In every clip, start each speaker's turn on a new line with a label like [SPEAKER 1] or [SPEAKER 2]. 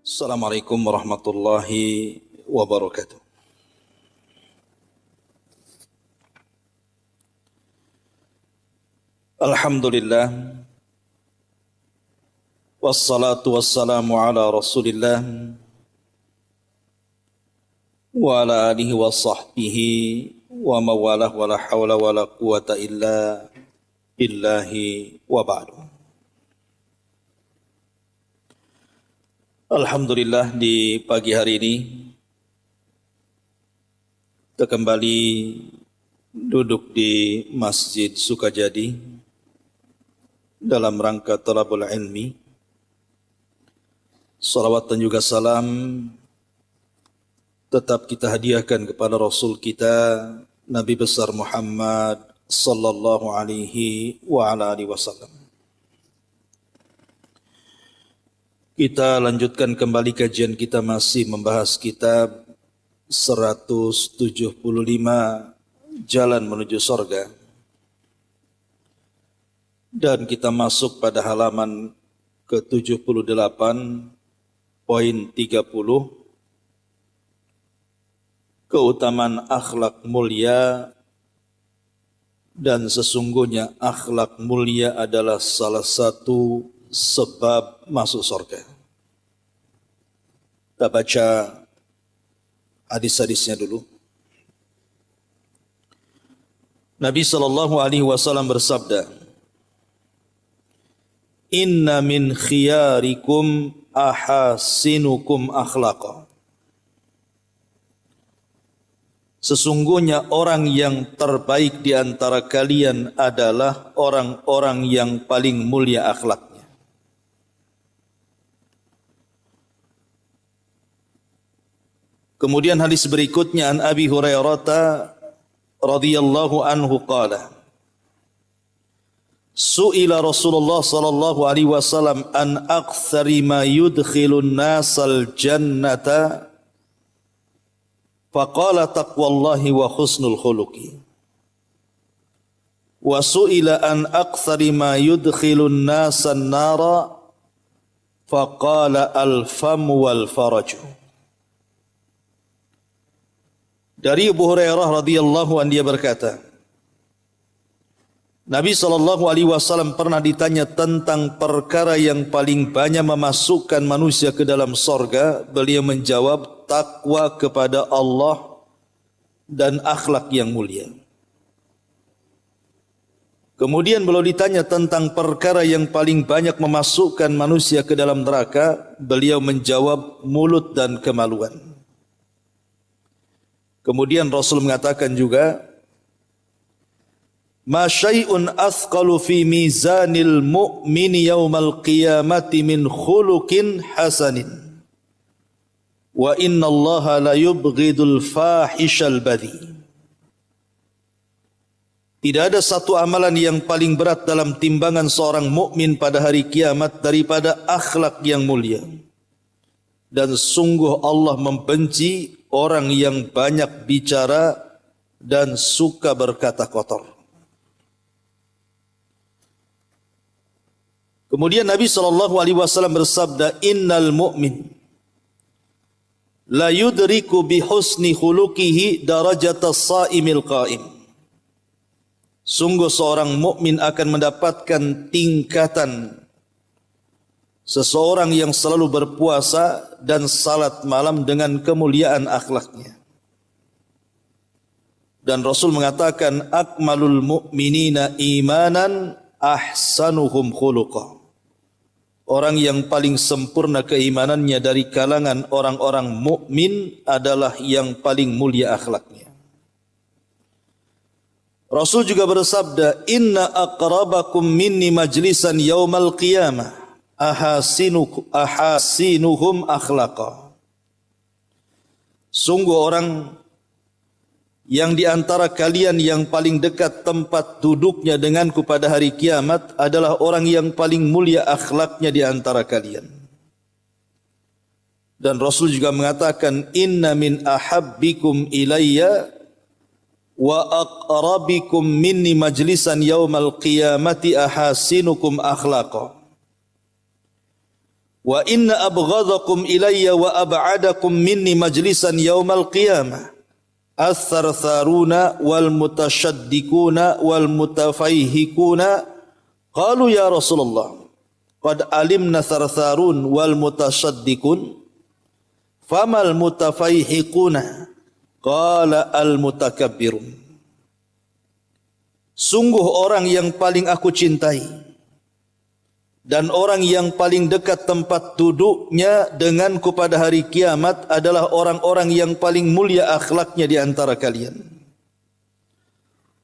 [SPEAKER 1] Assalamualaikum warahmatullahi wabarakatuh. Alhamdulillah, wassalatu wassalamu ala rasulillah wa ala alihi wa sahbihi wa mawalah wa la hawla wa la quwata illa billahi wa ba'du. Alhamdulillah, di pagi hari ini kita kembali duduk di Masjid Sukajadi dalam rangka talabul ilmi. Salawat dan juga salam tetap kita hadiahkan kepada Rasul kita Nabi besar Muhammad sallallahu alaihi wa ala alihi wasallam. Kita lanjutkan kembali kajian kita, masih membahas kitab 175 Jalan Menuju Surga. Dan kita masuk pada halaman ke-78 poin 30, keutamaan akhlak mulia. Dan sesungguhnya akhlak mulia adalah salah satu sebab masuk surga. Kita baca hadis-hadisnya dulu. Nabi SAW bersabda, "Inna min khiyarikum ahasinukum akhlaqa." Sesungguhnya orang yang terbaik di antara kalian adalah orang-orang yang paling mulia akhlaknya. Kemudian hadis berikutnya, an Abi Hurairah radhiyallahu anhu qala, su'ila Rasulullah sallallahu alaihi wasallam an aktsari ma yudkhilun nasal jannata faqala taqwallahi wa husnul khuluqi, wa su'ila an aktsari ma yudkhilun nasan nara faqala al fam wal faraj. Dari Abu Hurairah radhiyallahu anhu, dia berkata, Nabi SAW pernah ditanya tentang perkara yang paling banyak memasukkan manusia ke dalam sorga. Beliau menjawab, takwa kepada Allah dan akhlak yang mulia. Kemudian beliau ditanya tentang perkara yang paling banyak memasukkan manusia ke dalam neraka. Beliau menjawab, mulut dan kemaluan. Kemudian Rasul mengatakan juga, ma syai'un athqalu fi mizanil mu'mini yaumal qiyamati min khuluqin hasanin wa inna allaha la yubghidul fahishal badhi. Tidak ada satu amalan yang paling berat dalam timbangan seorang mukmin pada hari kiamat daripada akhlak yang mulia. Dan sungguh Allah membenci orang yang banyak bicara dan suka berkata kotor. Kemudian Nabi SAW bersabda, innal mu'min la yudriku bi husni khuluqihi darajata saimil qaim. Sungguh seorang mukmin akan mendapatkan tingkatan seseorang yang selalu berpuasa dan salat malam dengan kemuliaan akhlaknya. Dan Rasul mengatakan, akmalul mu'minina imanan ahsanuhum khuluqa. Orang yang paling sempurna keimanannya dari kalangan orang-orang mukmin adalah yang paling mulia akhlaknya. Rasul juga bersabda, inna aqrabakum minni majlisan yaumal qiyamah ahasinuhum akhlaqa. Sungguh orang yang di antara kalian yang paling dekat tempat duduknya denganku pada hari kiamat adalah orang yang paling mulia akhlaknya di antara kalian. Dan Rasul juga mengatakan, inna min ahabbikum ilayya wa aqrabikum minni majlisan yaumal qiyamati ahasinukum akhlaqa. wa inna abghadakum ilayya wa ab'adakum minni majlisan yaumal qiyamah as-sarsaruna wal mutasyaddiquna wal mutafayhikuna. Qalu ya Rasulullah qad alimna sarsarun wal mutasyaddiqun famal mutafayhikuna. Qala al mutakabbirun. Sungguh orang yang paling aku cintai dan orang yang paling dekat tempat duduknya denganku pada hari kiamat adalah orang-orang yang paling mulia akhlaknya di antara kalian.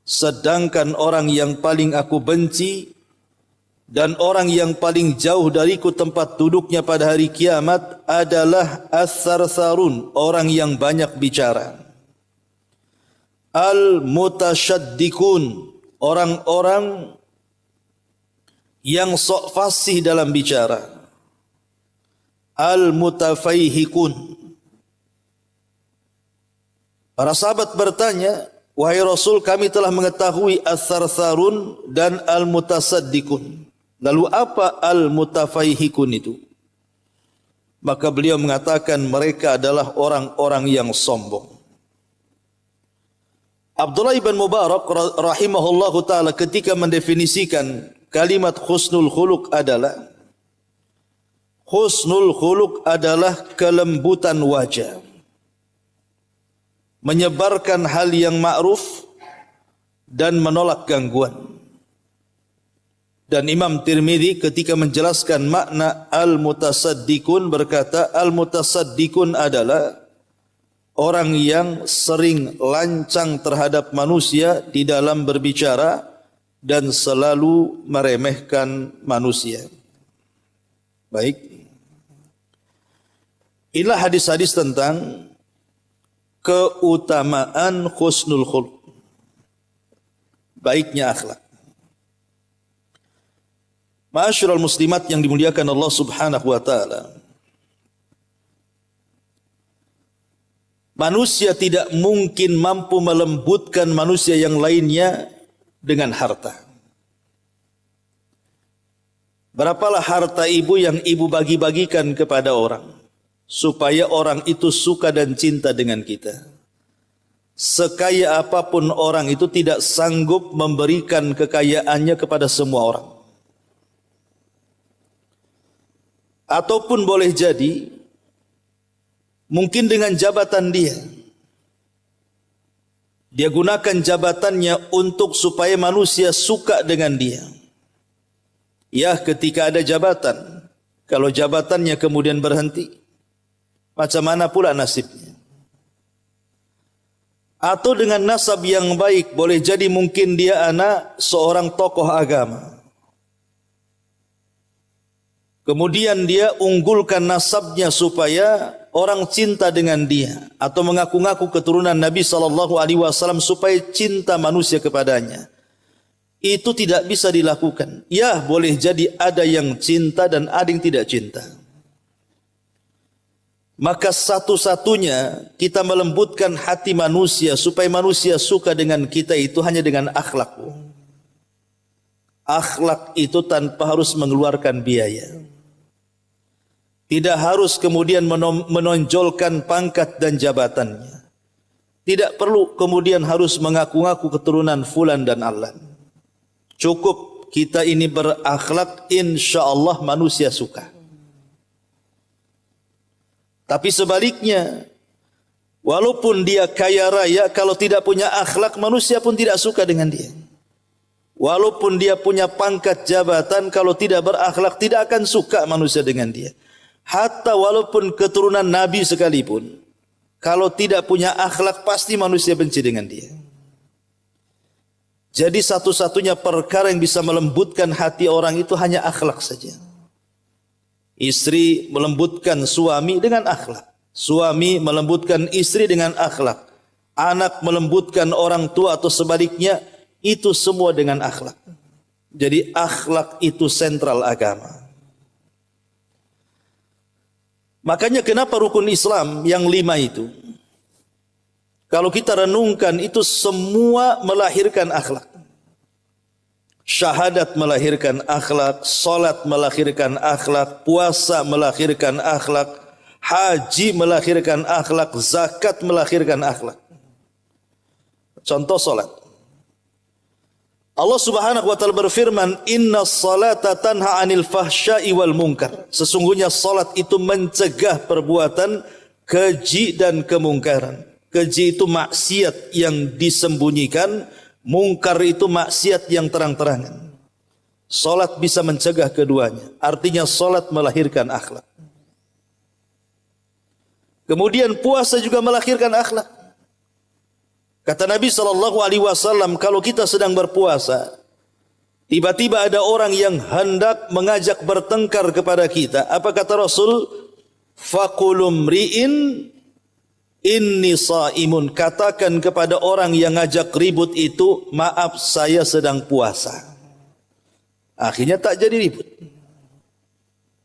[SPEAKER 1] Sedangkan orang yang paling aku benci dan orang yang paling jauh dariku tempat duduknya pada hari kiamat adalah as-sarsarun, orang yang banyak bicara. Al-mutasyaddiqun, orang-orang yang sok fasih dalam bicara. Al-mutafayhikun. Para sahabat bertanya, wahai Rasul, kami telah mengetahui as-sarsarun dan al-mutasaddiqun. Lalu apa al-mutafayhikun itu? Maka beliau mengatakan mereka adalah orang-orang yang sombong. Abdullah ibn Mubarak rahimahullahu ta'ala ketika mendefinisikan kalimat husnul khuluq adalah kelembutan wajah, menyebarkan hal yang ma'ruf dan menolak gangguan. Dan Imam Tirmidzi ketika menjelaskan makna al-mutasaddiqun berkata, al-mutasaddiqun adalah orang yang sering lancang terhadap manusia di dalam berbicara dan selalu meremehkan manusia. Baik. Inilah hadis-hadis tentang keutamaan husnul khuluq, baiknya akhlak. Ma'asyiral muslimat yang dimuliakan Allah Subhanahu wa taala. Manusia tidak mungkin mampu melembutkan manusia yang lainnya dengan harta. Berapalah harta ibu yang ibu bagi-bagikan kepada orang supaya orang itu suka dan cinta dengan kita. Sekaya apapun orang itu tidak sanggup memberikan kekayaannya kepada semua orang. Ataupun boleh jadi mungkin dengan jabatan dia gunakan jabatannya untuk supaya manusia suka dengan dia. Ya, ketika ada jabatan, kalau jabatannya kemudian berhenti, macam mana pula nasibnya? Atau dengan nasab yang baik, boleh jadi mungkin dia anak seorang tokoh agama. Kemudian dia unggulkan nasabnya supaya orang cinta dengan dia, atau mengaku-ngaku keturunan Nabi SAW supaya cinta manusia kepadanya. Itu tidak bisa dilakukan. Ya, boleh jadi ada yang cinta dan ada yang tidak cinta. Maka satu-satunya kita melembutkan hati manusia supaya manusia suka dengan kita itu hanya dengan akhlak. Akhlak itu tanpa harus mengeluarkan biaya. Tidak harus kemudian menonjolkan pangkat dan jabatannya. Tidak perlu kemudian harus mengaku-ngaku keturunan fulan dan alan. Cukup kita ini berakhlak, insya-Allah manusia suka. Tapi sebaliknya, walaupun dia kaya raya, kalau tidak punya akhlak, manusia pun tidak suka dengan dia. Walaupun dia punya pangkat jabatan, kalau tidak berakhlak, tidak akan suka manusia dengan dia. Hatta walaupun keturunan Nabi sekalipun, kalau tidak punya akhlak pasti manusia benci dengan dia. Jadi satu-satunya perkara yang bisa melembutkan hati orang itu hanya akhlak saja. Istri melembutkan suami dengan akhlak. Suami melembutkan istri dengan akhlak. Anak melembutkan orang tua atau sebaliknya, itu semua dengan akhlak. Jadi akhlak itu sentral agama. Makanya kenapa rukun Islam yang 5 itu, kalau kita renungkan itu semua melahirkan akhlak. Syahadat melahirkan akhlak, salat melahirkan akhlak, puasa melahirkan akhlak, haji melahirkan akhlak, zakat melahirkan akhlak. Contoh salat. Allah Subhanahu wa taala berfirman, "Innas salata tanha 'anil fahsya'i wal munkar." Sesungguhnya salat itu mencegah perbuatan keji dan kemungkaran. Keji itu maksiat yang disembunyikan, mungkar itu maksiat yang terang-terangan. Salat bisa mencegah keduanya. Artinya salat melahirkan akhlak. Kemudian puasa juga melahirkan akhlak. Kata Nabi SAW, kalau kita sedang berpuasa, tiba-tiba ada orang yang hendak mengajak bertengkar kepada kita. Apa kata Rasul? Faqulum ri'in inni sa'imun. Katakan kepada orang yang ngajak ribut itu, maaf saya sedang puasa. Akhirnya tak jadi ribut.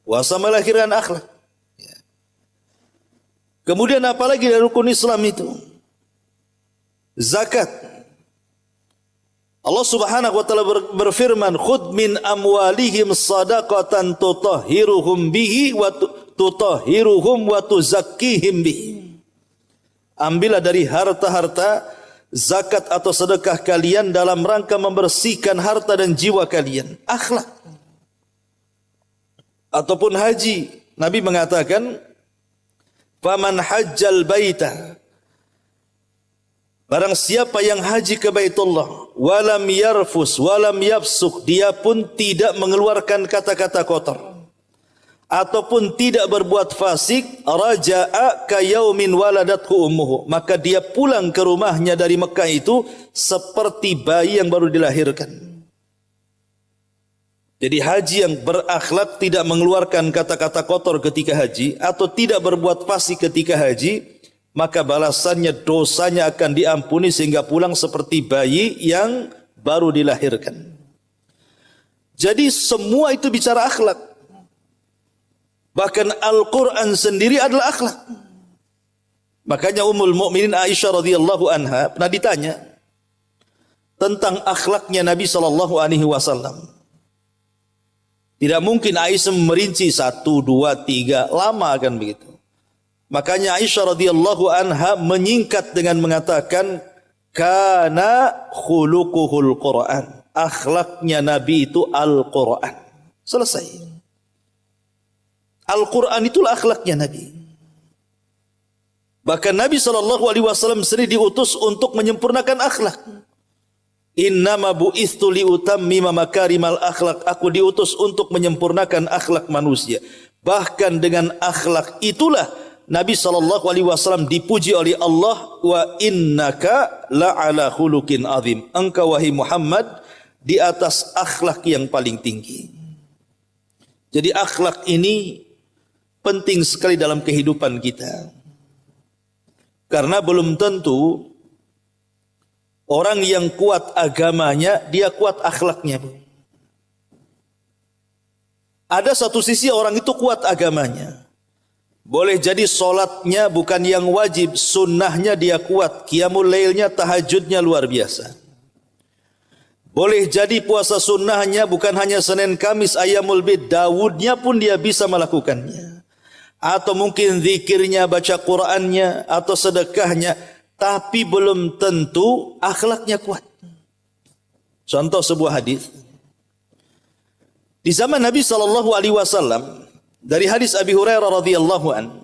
[SPEAKER 1] Puasa melahirkan akhlak. Kemudian apalagi dari rukun Islam itu? Zakat. Allah Subhanahu wa taala berfirman, "Khudh min amwalihim shadaqatan tutahhiruhum bihi wa tutahhiruhum wa tuzakkihim bihi." Ambillah dari harta-harta zakat atau sedekah kalian dalam rangka membersihkan harta dan jiwa kalian. Akhlak. Ataupun haji. Nabi mengatakan, "Faman hajjal baita." Barang siapa yang haji ke Baitullah, walam yarfus, walam yafsuk, dia pun tidak mengeluarkan kata-kata kotor, ataupun tidak berbuat fasik, raja'a ka yaumin waladathu ummuhu, maka dia pulang ke rumahnya dari Mekah itu seperti bayi yang baru dilahirkan. Jadi haji yang berakhlak, tidak mengeluarkan kata-kata kotor ketika haji, atau tidak berbuat fasik ketika haji, maka balasannya, dosanya akan diampuni sehingga pulang seperti bayi yang baru dilahirkan. Jadi semua itu bicara akhlak. Bahkan Al-Quran sendiri adalah akhlak. Makanya Ummul Mukminin Aisyah radhiyallahu anha pernah ditanya tentang akhlaknya Nabi SAW. Tidak mungkin Aisyah merinci 1, 2, 3, lama kan begitu. Makanya Aisyah radhiyallahu anha menyingkat dengan mengatakan, kana khuluquhul Quran. Akhlaknya Nabi itu Al-Quran. Selesai. Al-Quran itulah akhlaknya Nabi. Bahkan Nabi SAW sendiri diutus untuk menyempurnakan akhlak. Innama bu'ithu liutammima makarimal akhlak. Aku diutus untuk menyempurnakan akhlak manusia. Bahkan dengan akhlak itulah Nabi SAW dipuji oleh Allah, wa innaka la'ala khuluqin azim. Engkau wahai Muhammad di atas akhlak yang paling tinggi. Jadi akhlak ini penting sekali dalam kehidupan kita. Karena belum tentu orang yang kuat agamanya, dia kuat akhlaknya. Ada satu sisi orang itu kuat agamanya. Boleh jadi solatnya bukan yang wajib, sunnahnya dia kuat, qiyamul lailnya, tahajudnya luar biasa. Boleh jadi puasa sunnahnya bukan hanya Senin Kamis Ayyamul Bid, Daudnya pun dia bisa melakukannya. Atau mungkin zikirnya, baca Qur'annya, atau sedekahnya, tapi belum tentu akhlaknya kuat. Contoh sebuah hadis. Di zaman Nabi SAW, dari hadis Abi Hurairah radhiyallahu an,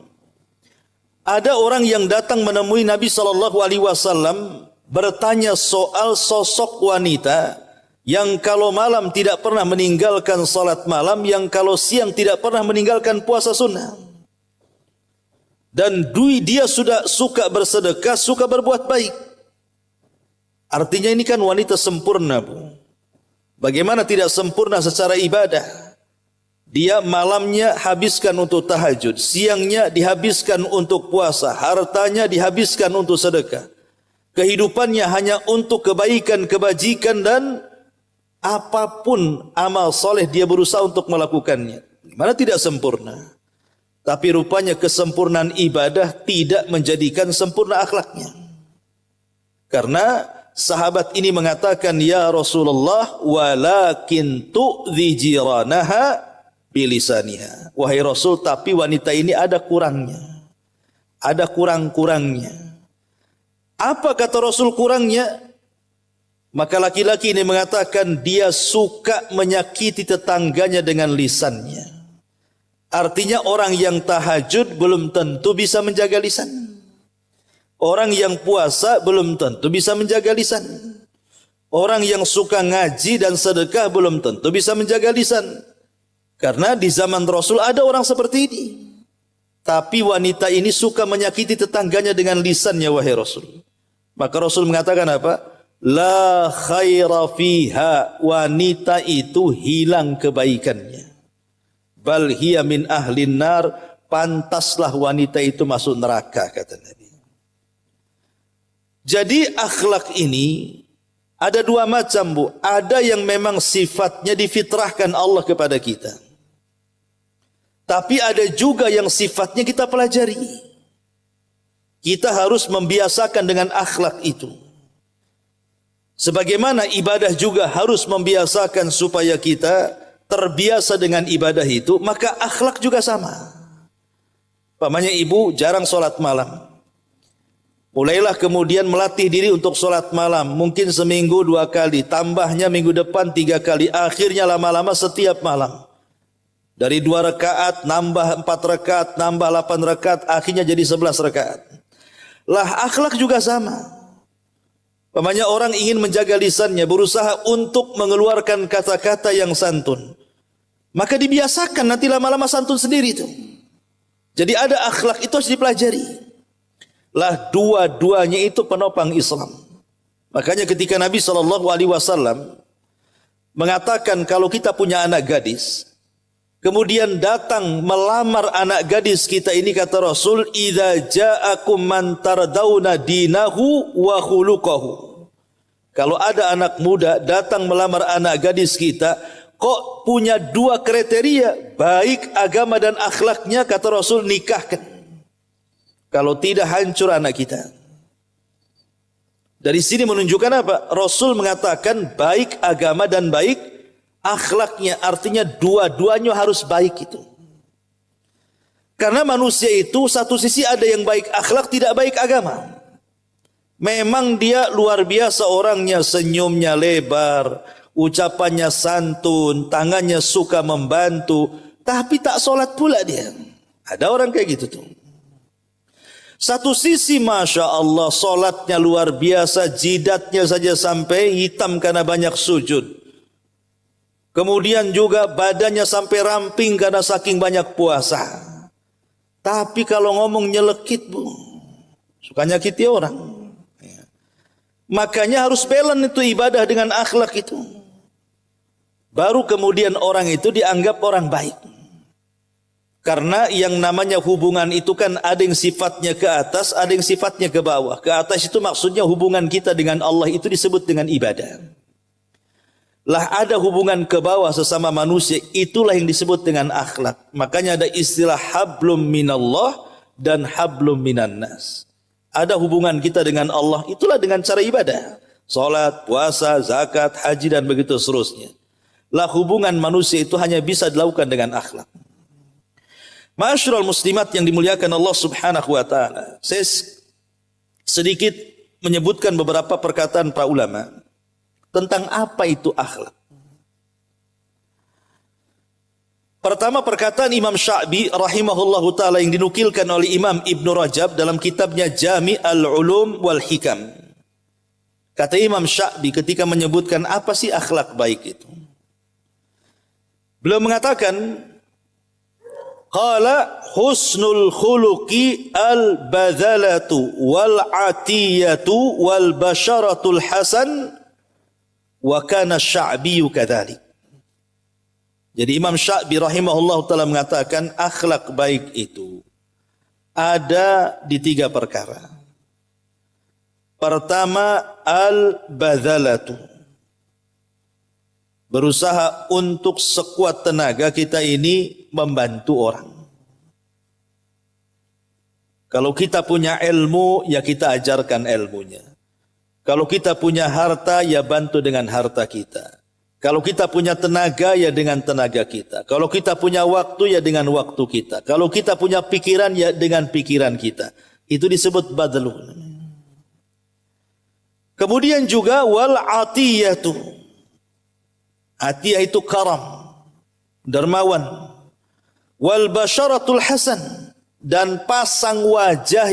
[SPEAKER 1] ada orang yang datang menemui Nabi SAW bertanya soal sosok wanita yang kalau malam tidak pernah meninggalkan salat malam, yang kalau siang tidak pernah meninggalkan puasa sunnah. Dan dia sudah suka bersedekah, suka berbuat baik. Artinya ini kan wanita sempurna, Bu. Bagaimana tidak sempurna secara ibadah? Dia malamnya habiskan untuk tahajud, siangnya dihabiskan untuk puasa, hartanya dihabiskan untuk sedekah. Kehidupannya hanya untuk kebaikan, kebajikan, dan apapun amal soleh dia berusaha untuk melakukannya. Mana tidak sempurna? Tapi rupanya kesempurnaan ibadah tidak menjadikan sempurna akhlaknya. Karena sahabat ini mengatakan, "Ya Rasulullah, walakin tu'dhi jiranaha bilisaniha." Wahai Rasul, tapi wanita ini ada kurangnya. Ada kurang-kurangnya. Apa kata Rasul kurangnya? Maka laki-laki ini mengatakan dia suka menyakiti tetangganya dengan lisannya. Artinya orang yang tahajud belum tentu bisa menjaga lisan. Orang yang puasa belum tentu bisa menjaga lisan. Orang yang suka ngaji dan sedekah belum tentu bisa menjaga lisan. Karena di zaman Rasul ada orang seperti ini. Tapi wanita ini suka menyakiti tetangganya dengan lisannya, wahai Rasul. Maka Rasul mengatakan apa? La khaira fiha, wanita itu hilang kebaikannya. Bal hiya min ahlin nar, pantaslah wanita itu masuk neraka, kata Nabi. Jadi akhlak ini ada dua macam, Bu. Ada yang memang sifatnya difitrahkan Allah kepada kita. Tapi ada juga yang sifatnya kita pelajari. Kita harus membiasakan dengan akhlak itu. Sebagaimana ibadah juga harus membiasakan supaya kita terbiasa dengan ibadah itu, maka akhlak juga sama. Pamannya ibu jarang sholat malam. Mulailah kemudian melatih diri untuk sholat malam. Mungkin seminggu 2 kali, tambahnya minggu depan 3 kali. Akhirnya lama-lama setiap malam. Dari 2 rakaat, nambah 4 rakaat, nambah 8 rakaat, akhirnya jadi 11 rakaat. Lah akhlak juga sama. Pamannya orang ingin menjaga lisannya, berusaha untuk mengeluarkan kata-kata yang santun. Maka dibiasakan, nanti lama-lama santun sendiri itu. Jadi ada akhlak itu harus dipelajari. Lah dua-duanya itu penopang Islam. Makanya ketika Nabi SAW mengatakan kalau kita punya anak gadis, kemudian datang melamar anak gadis kita ini, kata Rasul, "Idza ja'akum man tardawna dinahu wa khuluquhu." Kalau ada anak muda datang melamar anak gadis kita, kok punya 2 kriteria, baik agama dan akhlaknya, kata Rasul, nikahkan. Kalau tidak, hancur anak kita. Dari sini menunjukkan apa? Rasul mengatakan baik agama dan baik akhlaknya. Artinya dua-duanya harus baik itu. Karena manusia itu satu sisi ada yang baik akhlak, tidak baik agama. Memang dia luar biasa orangnya, senyumnya lebar, ucapannya santun, tangannya suka membantu, tapi tak sholat pula dia. Ada orang kayak gitu tuh. Satu sisi Masya Allah solatnya luar biasa, jidatnya saja sampai hitam karena banyak sujud. Kemudian juga badannya sampai ramping karena saking banyak puasa. Tapi kalau ngomong nyelekit, Bu, suka nyakiti orang. Makanya harus balance itu ibadah dengan akhlak itu. Baru kemudian orang itu dianggap orang baik. Karena yang namanya hubungan itu kan ada yang sifatnya ke atas, ada yang sifatnya ke bawah. Ke atas itu maksudnya hubungan kita dengan Allah itu disebut dengan ibadah. Lah ada hubungan ke bawah sesama manusia, itulah yang disebut dengan akhlak. Makanya ada istilah hablum minallah dan hablum minan nas. Ada hubungan kita dengan Allah, itulah dengan cara ibadah. Salat, puasa, zakat, haji dan begitu seterusnya. Lah hubungan manusia itu hanya bisa dilakukan dengan akhlak. Ma'asyiral muslimat yang dimuliakan Allah Subhanahu wa taala. Saya sedikit menyebutkan beberapa perkataan para ulama tentang apa itu akhlak. Pertama perkataan Imam Sya'bi rahimahullahu taala yang dinukilkan oleh Imam Ibnu Rajab dalam kitabnya Jami' al-Ulum wal Hikam. Kata Imam Sya'bi ketika menyebutkan apa sih akhlak baik itu. Beliau mengatakan, qala husnul khuluqi al-badhalatu wal-atiyatu wal-basharatul hasan wa kana Sya'bi kadzalik. Jadi Imam Sya'bi rahimahullah ta'ala mengatakan akhlak baik itu ada di 3 perkara. Pertama, al-badhalatu, berusaha untuk sekuat tenaga kita ini membantu orang. Kalau kita punya ilmu, ya kita ajarkan ilmunya. Kalau kita punya harta, ya bantu dengan harta kita. Kalau kita punya tenaga, ya dengan tenaga kita. Kalau kita punya waktu, ya dengan waktu kita. Kalau kita punya pikiran, ya dengan pikiran kita. Itu disebut badlun. Kemudian juga wal atiyatu. Atiyah itu karam, dermawan. Wal basyaratul hasan, dan pasang wajah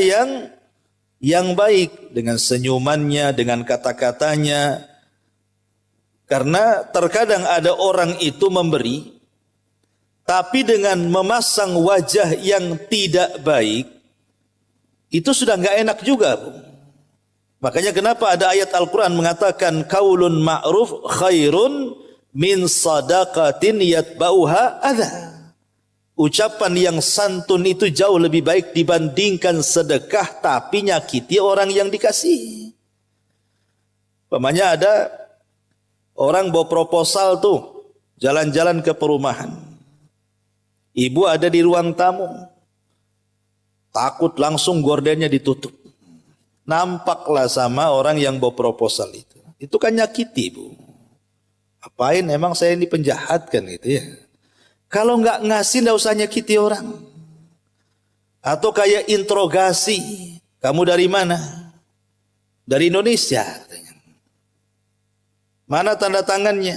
[SPEAKER 1] yang baik dengan senyumannya, dengan kata-katanya. Karena terkadang ada orang itu memberi, tapi dengan memasang wajah yang tidak baik, itu sudah enggak enak juga, Bu. Makanya kenapa ada ayat Al-Quran mengatakan qaulun ma'ruf khairun min sadaqatin yatba'uha adha. Ucapan yang santun itu jauh lebih baik dibandingkan sedekah tapi nyakiti orang yang dikasih. Umpamanya ada orang bawa proposal tuh, jalan-jalan ke perumahan. Ibu ada di ruang tamu. Takut langsung gordennya ditutup. Nampaklah sama orang yang bawa proposal itu. Itu kan nyakiti, Bu. Apain emang saya ini penjahat kan gitu ya. Kalau nggak ngasih nggak usah nyakiti orang. Atau kayak interogasi. Kamu dari mana? Dari Indonesia. Mana tanda tangannya?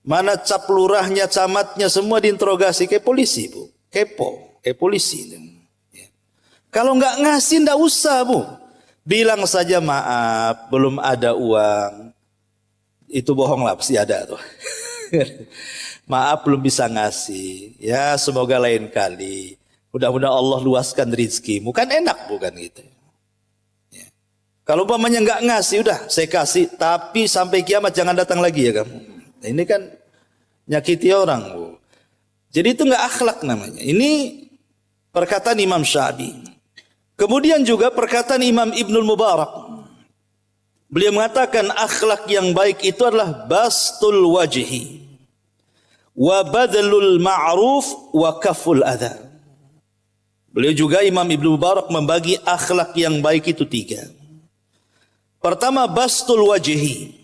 [SPEAKER 1] Mana cap lurahnya, camatnya, semua diinterogasi kayak polisi, Bu. Kepo, kayak polisi. Kalau nggak ngasih nggak usah, Bu. Bilang saja maaf, belum ada uang. Itu bohong lah, pasti ada tuh. Maaf belum bisa ngasih. Ya semoga lain kali. Mudah-mudahan Allah luaskan rezekimu. Kan enak bukan gitu. Ya. Kalau umpamanya nggak ngasih, udah saya kasih. Tapi sampai kiamat jangan datang lagi ya kamu. Nah, ini kan nyakiti orang, Bu. Jadi itu nggak akhlak namanya. Ini perkataan Imam Syafi'i. Kemudian juga perkataan Imam Ibnul Mubarak. Beliau mengatakan akhlak yang baik itu adalah bastul wajhi wa badlul ma'ruf wa kaful adha. Beliau juga Imam Ibnu Mubarak membagi akhlak yang baik itu 3. Pertama bastul wajhi,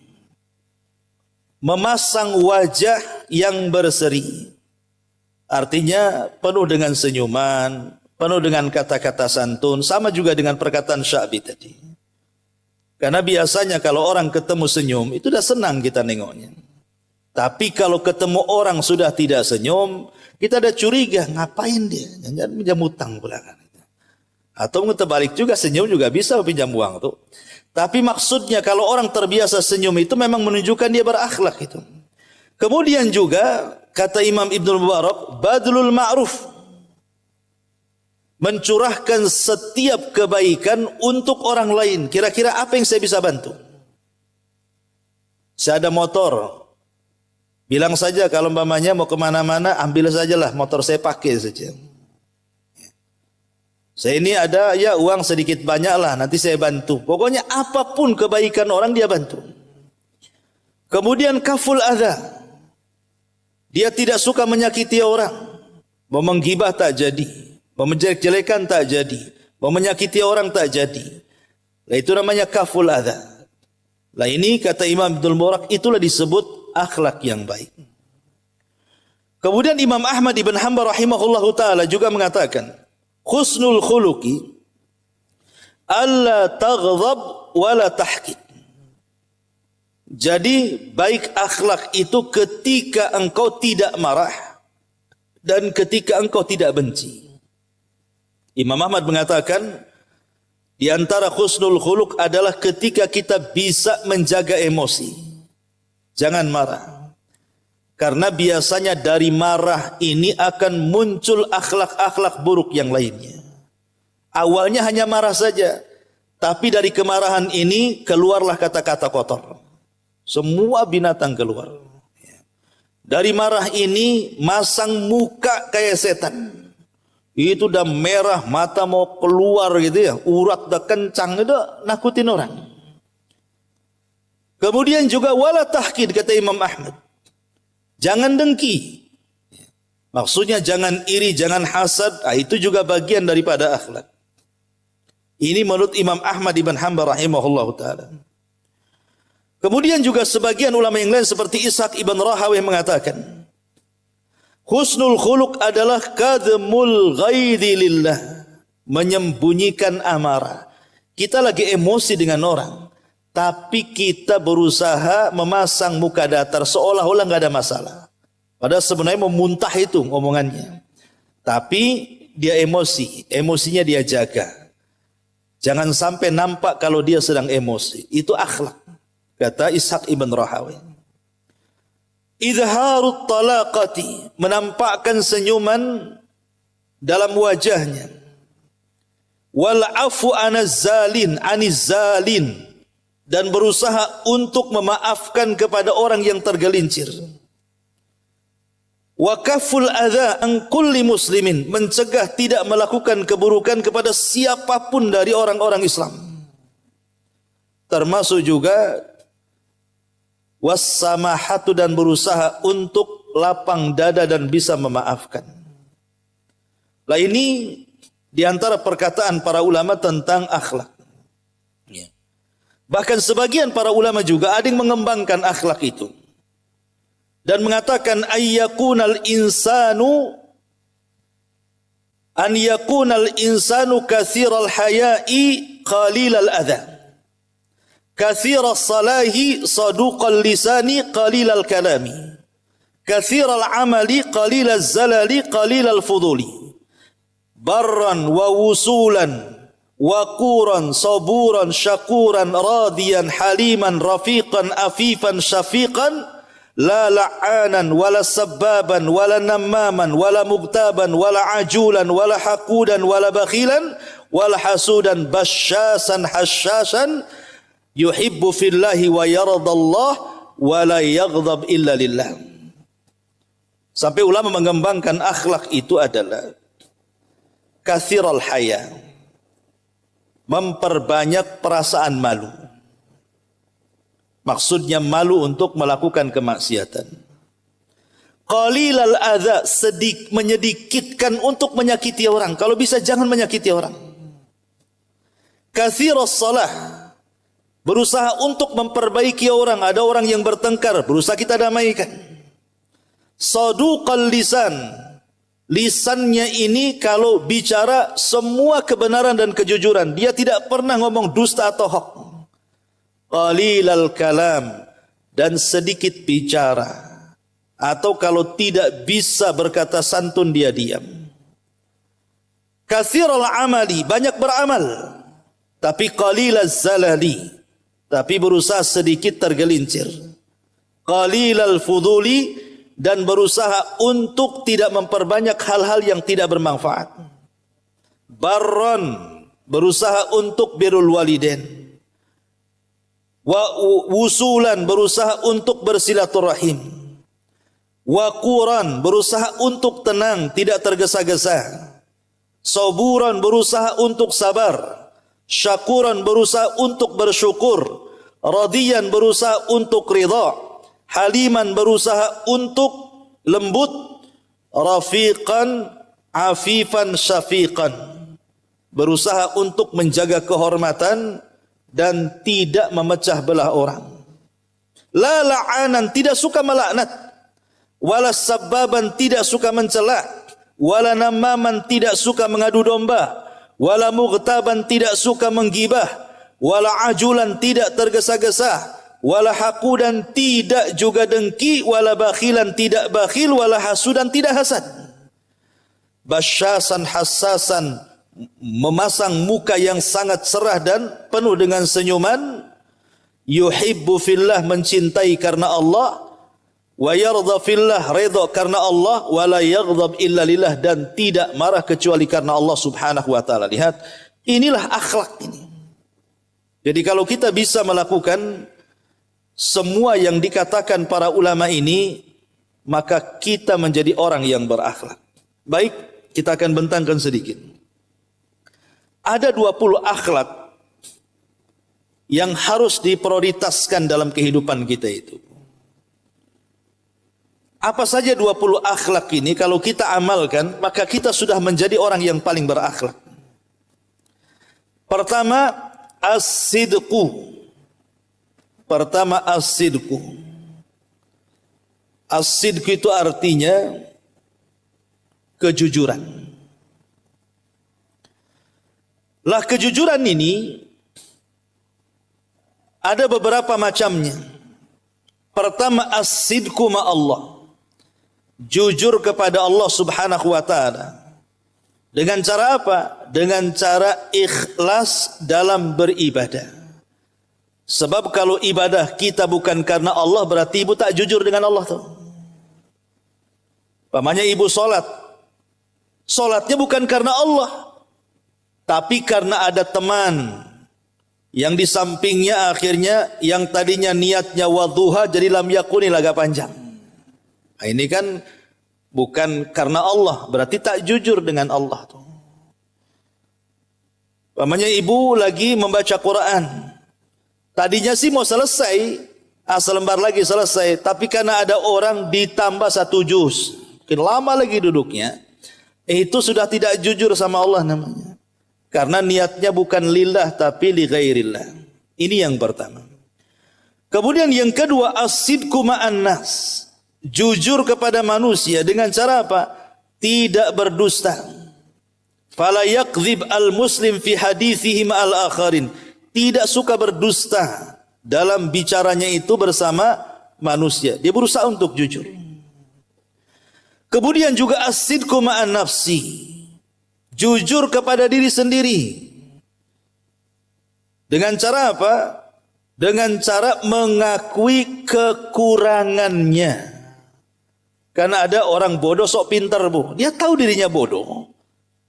[SPEAKER 1] memasang wajah yang berseri. Artinya penuh dengan senyuman, penuh dengan kata-kata santun, sama juga dengan perkataan Syafi'i tadi. Karena biasanya kalau orang ketemu senyum, itu udah senang kita nengoknya. Tapi kalau ketemu orang sudah tidak senyum, kita ada curiga, ngapain dia? Jangan pinjam utang pula kan. Atau terbalik juga, senyum juga bisa pinjam uang tuh. Tapi maksudnya kalau orang terbiasa senyum itu memang menunjukkan dia berakhlak itu. Kemudian juga kata Imam Ibnul Mubarak, badlul ma'ruf, mencurahkan setiap kebaikan untuk orang lain. Kira-kira apa yang saya bisa bantu? Saya ada motor. Bilang saja kalau umpamanya mau kemana-mana, ambil sajalah motor saya pakai saja. Saya ini ada ya uang sedikit banyak lah, nanti saya bantu. Pokoknya apapun kebaikan orang dia bantu. Kemudian kaful adha. Dia tidak suka menyakiti orang. Mau menggibah tak jadi. Mau menjelek-jelekan tak jadi. Mau menyakiti orang tak jadi. Nah, itu namanya kaful adha. Nah ini kata Imam Ibnul Mubarak itulah disebut akhlak yang baik. Kemudian Imam Ahmad ibn Hanbal rahimahullahu ta'ala juga mengatakan, husnul khuluqi alla taghdab wala tahqid. Jadi baik akhlak itu ketika engkau tidak marah dan ketika engkau tidak benci. Imam Ahmad mengatakan di antara husnul khuluq adalah ketika kita bisa menjaga emosi. Jangan marah. Karena biasanya dari marah ini akan muncul akhlak-akhlak buruk yang lainnya. Awalnya hanya marah saja. Tapi dari kemarahan ini keluarlah kata-kata kotor. Semua binatang keluar. Dari marah ini masang muka kayak setan. Itu udah merah, mata mau keluar gitu ya. Urat udah kencang, itu nakutin orang. Kemudian juga wala tahqid kata Imam Ahmad. Jangan dengki. Maksudnya jangan iri, jangan hasad. Itu juga bagian daripada akhlak. Ini menurut Imam Ahmad ibn Hanbal rahimahullah ta'ala. Kemudian juga sebagian ulama yang lain seperti Ishaq ibn Rahawayh mengatakan, husnul khuluq adalah kadhmul ghaidhi lillah, menyembunyikan amarah. Kita lagi emosi dengan orang, tapi kita berusaha memasang muka datar seolah-olah enggak ada masalah. Padahal sebenarnya memuntah itu omongannya. Tapi dia emosi, emosinya dia jaga. Jangan sampai nampak kalau dia sedang emosi. Itu akhlak, kata Ishaq ibn Rahawayh. Izharut talaqati, menampakkan senyuman dalam wajahnya. Wal afu anizzalin, dan berusaha untuk memaafkan kepada orang yang tergelincir. Wa kaful adza an kulli muslimin, mencegah tidak melakukan keburukan kepada siapapun dari orang-orang Islam. Termasuk juga wassamahatu, dan berusaha untuk lapang dada dan bisa memaafkan. Lah ini di antara perkataan para ulama tentang akhlak. Bahkan sebagian para ulama juga ada yang mengembangkan akhlak itu dan mengatakan an yakunal insanu katsiral haya'i qalilal adza, katsiral salahi saduqal lisani qalilal kalami, katsiral amali qalilaz zalali qalilal fuduli, barran wa wusulan waquran saburan syakuran radiyan haliman rafiqan afifan syafiqan, la la'anan wala sabbaban wala nammaman wala mugtaban wala ajulan wala haqudan wala bakhilan wala hasudan basyasan hasyasan, yuhibbu fillahi wa yaradallah wa la yaghdab illa lillah. Sampai ulama mengembangkan akhlak itu adalah kathiral haya, memperbanyak perasaan malu. Maksudnya malu untuk melakukan kemaksiatan. Qalilal adza, menyedikitkan untuk menyakiti orang. Kalau bisa jangan menyakiti orang. Katsiras salah, berusaha untuk memperbaiki orang. Ada orang yang bertengkar, berusaha kita damaikan. Saduqal lisan, lisannya ini kalau bicara semua kebenaran dan kejujuran. Dia tidak pernah ngomong dusta atau hoax. Qalilal kalam, dan sedikit bicara, atau kalau tidak bisa berkata santun dia diam. Katsiral amali, banyak beramal, tapi qalilaz zalali, tapi berusaha sedikit tergelincir. Qalilal fuduli, dan berusaha untuk tidak memperbanyak hal-hal yang tidak bermanfaat. Barron, berusaha untuk birrul walidain. Wa wusulan, berusaha untuk bersilaturahim. Wa quran, berusaha untuk tenang, tidak tergesa-gesa. Saburan, berusaha untuk sabar. Syakuran, berusaha untuk bersyukur. Radiyan, berusaha untuk ridha. Haliman, berusaha untuk lembut. Rafiqan, afifan, syafiqan, berusaha untuk menjaga kehormatan dan tidak memecah belah orang. La la'anan, tidak suka melaknat. Wala sabbaban, tidak suka mencela. Wala namaman, tidak suka mengadu domba. Wala mughtaban, tidak suka menggibah. Wala ajulan, tidak tergesa-gesa. Wala haqudan, tidak juga dengki. Wala bakhilan, tidak bakhil. Wala hasudan, tidak hasad. Basyasan hassasan, memasang muka yang sangat cerah dan penuh dengan senyuman. Yuhibbu fillah, mencintai karena Allah. Wa yardha fillah, redha karena Allah. Wa la yaghdab illa lillah, dan tidak marah kecuali karena Allah subhanahu wa ta'ala. Lihat, inilah akhlak ini. Jadi kalau kita bisa melakukan semua yang dikatakan para ulama ini, maka kita menjadi orang yang berakhlak. Baik, kita akan bentangkan sedikit. Ada 20 akhlak yang harus diprioritaskan dalam kehidupan kita itu. Apa saja 20 akhlak ini? Kalau kita amalkan, maka kita sudah menjadi orang yang paling berakhlak. Pertama, as-sidqu, Pertama as-sidqu. As-sidqu itu artinya kejujuran. Lah kejujuran ini ada beberapa macamnya. Pertama as-sidqu ma Allah. Jujur kepada Allah Subhanahu wa taala. Dengan cara apa? Dengan cara ikhlas dalam beribadah. Sebab kalau ibadah kita bukan karena Allah, berarti ibu tak jujur dengan Allah tuh. Pamannya ibu solat. Solatnya bukan karena Allah, tapi karena ada teman yang di sampingnya, akhirnya yang tadinya niatnya wadduha jadi lam yakuni agak panjang. Nah, ini kan bukan karena Allah, berarti tak jujur dengan Allah tuh. Pamannya ibu lagi membaca Quran. Tadinya sih mau selesai, selembar lagi selesai, tapi karena ada orang ditambah 1 juz, mungkin lama lagi duduknya, itu sudah tidak jujur sama Allah namanya. Karena niatnya bukan lillah tapi li ghairillah. Ini yang pertama. Kemudian yang kedua as-sidqu ma'an nas. Jujur kepada manusia dengan cara apa? Tidak berdusta. Fala yakdzib al-muslim fi hadithihi ma'al akharin. Tidak suka berdusta dalam bicaranya itu bersama manusia. Dia berusaha untuk jujur. Kemudian juga as-sidqu ma'an nafsi. Jujur kepada diri sendiri. Dengan cara apa? Dengan cara mengakui kekurangannya. Karena ada orang bodoh sok pintar, Bu. Dia tahu dirinya bodoh,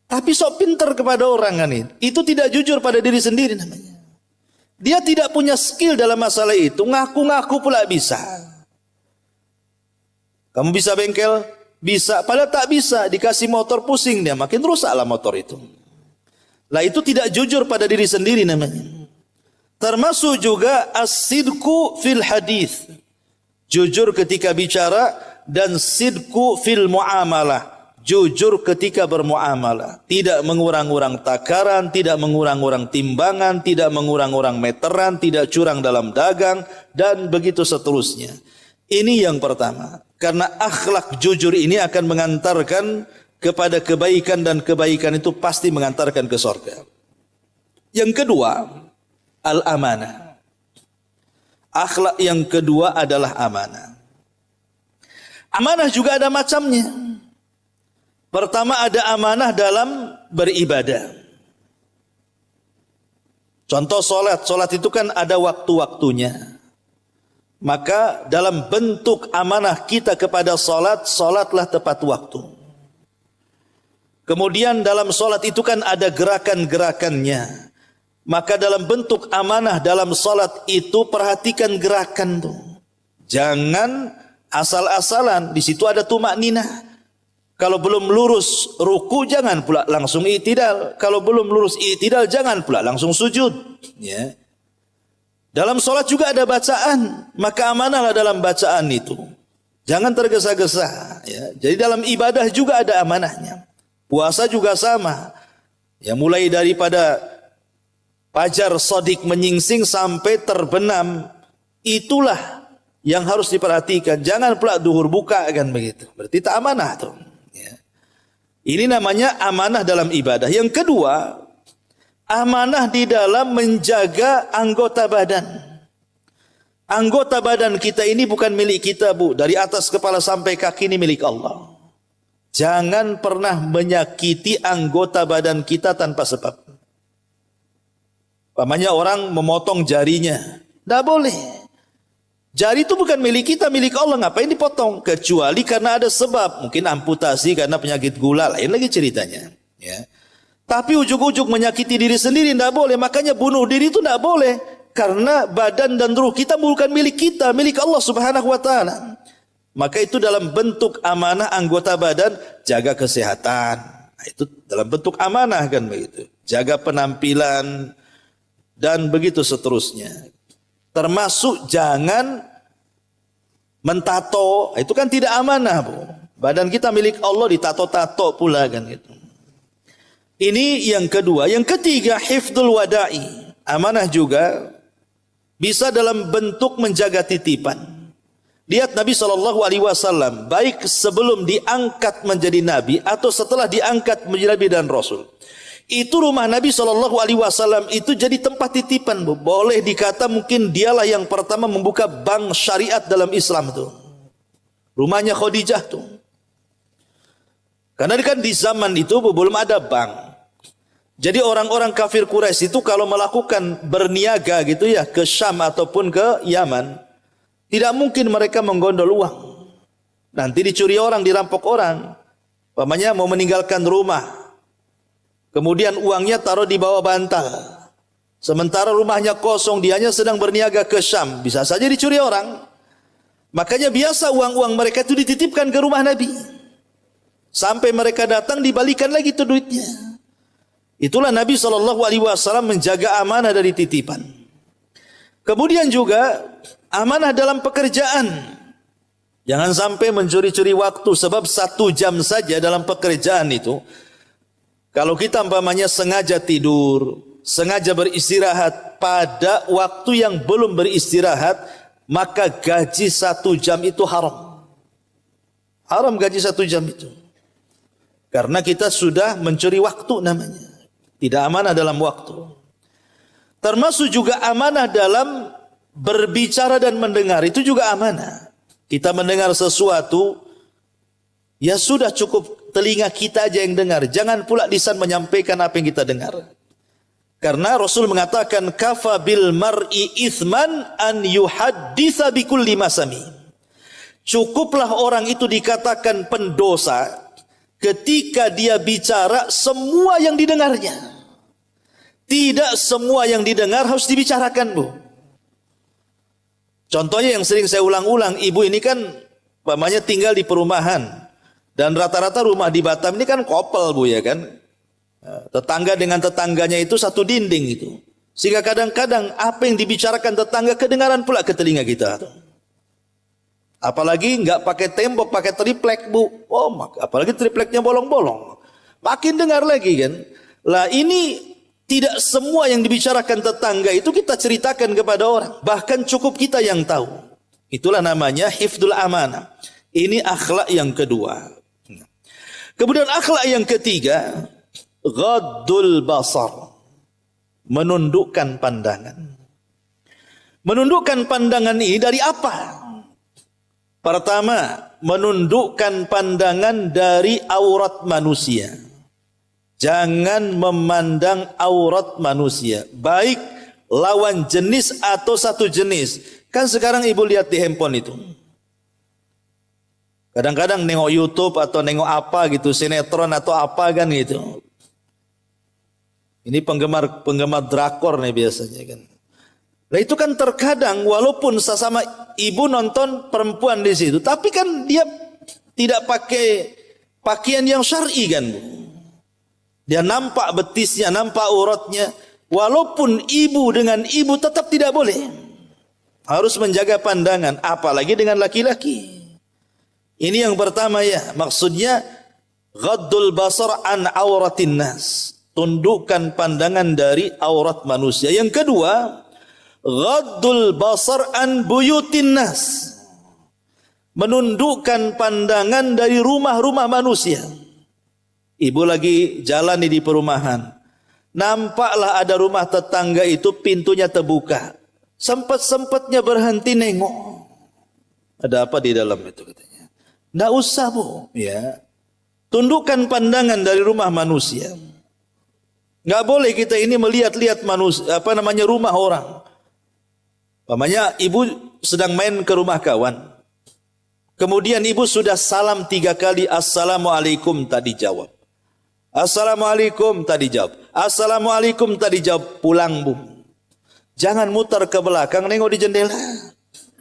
[SPEAKER 1] tapi sok pintar kepada orang kan itu. Itu tidak jujur pada diri sendiri namanya. Dia tidak punya skill dalam masalah itu, ngaku-ngaku pula bisa. Kamu bisa bengkel? Bisa, padahal tak bisa. Dikasih motor pusing dia, makin rusaklah motor itu. Lah itu tidak jujur pada diri sendiri namanya. Termasuk juga as-sidqu fil hadis. Jujur ketika bicara dan sidqu fil muamalah. Jujur ketika bermuamalah. Tidak mengurang-urang takaran, tidak mengurang-urang timbangan, tidak mengurang-urang meteran, tidak curang dalam dagang, dan begitu seterusnya. Ini yang pertama. Karena akhlak jujur ini akan mengantarkan kepada kebaikan, dan kebaikan itu pasti mengantarkan ke surga. Yang kedua, al-amanah. Akhlak yang kedua adalah amanah. Amanah juga ada macamnya. Pertama ada amanah dalam beribadah. Contoh solat. Solat itu kan ada waktu-waktunya. Maka dalam bentuk amanah kita kepada solat, solatlah tepat waktu. Kemudian dalam solat itu kan ada gerakan-gerakannya. Maka dalam bentuk amanah dalam solat itu perhatikan gerakan tuh. Jangan asal-asalan. Di situ ada tumakninah. Kalau belum lurus ruku jangan pula langsung i'tidal. Kalau belum lurus i'tidal jangan pula langsung sujud. Ya. Dalam solat juga ada bacaan, maka amanahlah dalam bacaan itu. Jangan tergesa-gesa. Ya. Jadi dalam ibadah juga ada amanahnya. Puasa juga sama. Ya, mulai daripada fajar shadiq menyingsing sampai terbenam, itulah yang harus diperhatikan. Jangan pula duhur buka kan begitu. Berarti tak amanah tuh. Ya. Ini namanya amanah dalam ibadah. Yang kedua, amanah di dalam menjaga anggota badan. Anggota badan kita ini bukan milik kita, Bu. Dari atas kepala sampai kaki ini milik Allah. Jangan pernah menyakiti anggota badan kita tanpa sebab. Pamannya orang memotong jarinya. Tidak boleh. Jari itu bukan milik kita, milik Allah. Ngapain dipotong? Kecuali karena ada sebab. Mungkin amputasi karena penyakit gula. Lain lagi ceritanya. Ya. Tapi ujuk-ujuk menyakiti diri sendiri tidak boleh. Makanya bunuh diri itu tidak boleh. Karena badan dan ruh kita bukan milik kita, milik Allah Subhanahu wa ta'ala. Maka itu dalam bentuk amanah anggota badan, jaga kesehatan. Nah, itu dalam bentuk amanah kan begitu. Jaga penampilan dan begitu seterusnya. Termasuk jangan mentato. Itu kan tidak amanah, Bu. Badan kita milik Allah ditato-tato pula kan gitu. Ini yang kedua. Yang ketiga, hifdzul wada'i. Amanah juga bisa dalam bentuk menjaga titipan. Lihat Nabi SAW, baik sebelum diangkat menjadi Nabi atau setelah diangkat menjadi Nabi dan Rasul, itu rumah Nabi SAW itu jadi tempat titipan. Boleh dikata mungkin dialah yang pertama membuka bank syariat dalam Islam itu. Rumahnya Khadijah tuh. Karena kan di zaman itu belum ada bank. Jadi orang-orang kafir Quraisy itu kalau melakukan berniaga gitu ya ke Syam ataupun ke Yaman, tidak mungkin mereka menggondol uang. Nanti dicuri orang, dirampok orang. Umpamanya mau meninggalkan rumah, kemudian uangnya taruh di bawah bantal. Sementara rumahnya kosong, dianya sedang berniaga ke Syam, bisa saja dicuri orang. Makanya biasa uang-uang mereka itu dititipkan ke rumah Nabi. Sampai mereka datang dibalikan lagi itu duitnya. Itulah Nabi SAW menjaga amanah dari titipan. Kemudian juga amanah dalam pekerjaan. Jangan sampai mencuri-curi waktu, sebab 1 jam saja dalam pekerjaan itu, kalau kita umpamanya sengaja tidur, sengaja beristirahat pada waktu yang belum beristirahat, maka gaji 1 jam itu haram. Haram gaji 1 jam itu. Karena kita sudah mencuri waktu namanya. Tidak amanah dalam waktu. Termasuk juga amanah dalam berbicara dan mendengar. Itu juga amanah. Kita mendengar sesuatu, ya sudah cukup telinga kita aja yang dengar. Jangan pula lisan menyampaikan apa yang kita dengar. Karena Rasul mengatakan, kafa bil mar'i ithman an yuhadditha bikulli masami. Cukuplah orang itu dikatakan pendosa ketika dia bicara semua yang didengarnya. Tidak semua yang didengar harus dibicarakan, Bu. Contohnya yang sering saya ulang-ulang, ibu ini kan umpamanya tinggal di perumahan. Dan rata-rata rumah di Batam ini kan kopel, Bu, ya kan. Tetangga dengan tetangganya itu satu dinding itu. Sehingga kadang-kadang apa yang dibicarakan tetangga kedengaran pula ke telinga kita. Apalagi nggak pakai tembok, pakai triplek, Bu. Oh, apalagi tripleknya bolong-bolong. Makin dengar lagi kan. Lah ini tidak semua yang dibicarakan tetangga itu kita ceritakan kepada orang. Bahkan cukup kita yang tahu. Itulah namanya hifdzul amanah. Ini akhlak yang kedua. Kemudian akhlak yang ketiga, ghaddul basar. Menundukkan pandangan. Menundukkan pandangan ini dari apa? Pertama, menundukkan pandangan dari aurat manusia. Jangan memandang aurat manusia, baik lawan jenis atau satu jenis. Kan sekarang ibu lihat di handphone itu. Kadang-kadang nengok YouTube atau nengok apa gitu, sinetron atau apa kan gitu. Ini penggemar drakor nih biasanya kan. Nah itu kan terkadang walaupun sesama ibu nonton perempuan di situ, tapi kan dia tidak pakai pakaian yang syar'i kan, Bu. Dia nampak betisnya, nampak uratnya. Walaupun ibu dengan ibu tetap tidak boleh. Harus menjaga pandangan, apalagi dengan laki-laki. Ini yang pertama ya, maksudnya ghaddul basar an auratin nas. Tundukkan pandangan dari aurat manusia. Yang kedua, ghaddul basar an buyutin nas. Menundukkan pandangan dari rumah-rumah manusia. Ibu lagi jalan di perumahan. Nampaklah ada rumah tetangga itu pintunya terbuka. Sempat-sempatnya berhenti nengok. Ada apa di dalam itu katanya. Nggak usah, Bu. Ya. Tundukkan pandangan dari rumah manusia. Nggak boleh kita ini melihat-lihat manusia, rumah orang. Umpamanya ibu sedang main ke rumah kawan. Kemudian ibu sudah salam 3 kali, assalamualaikum tadi jawab. Assalamualaikum tadi jawab. Assalamualaikum tadi jawab. Pulang, Bu. Jangan mutar ke belakang nengok di jendela.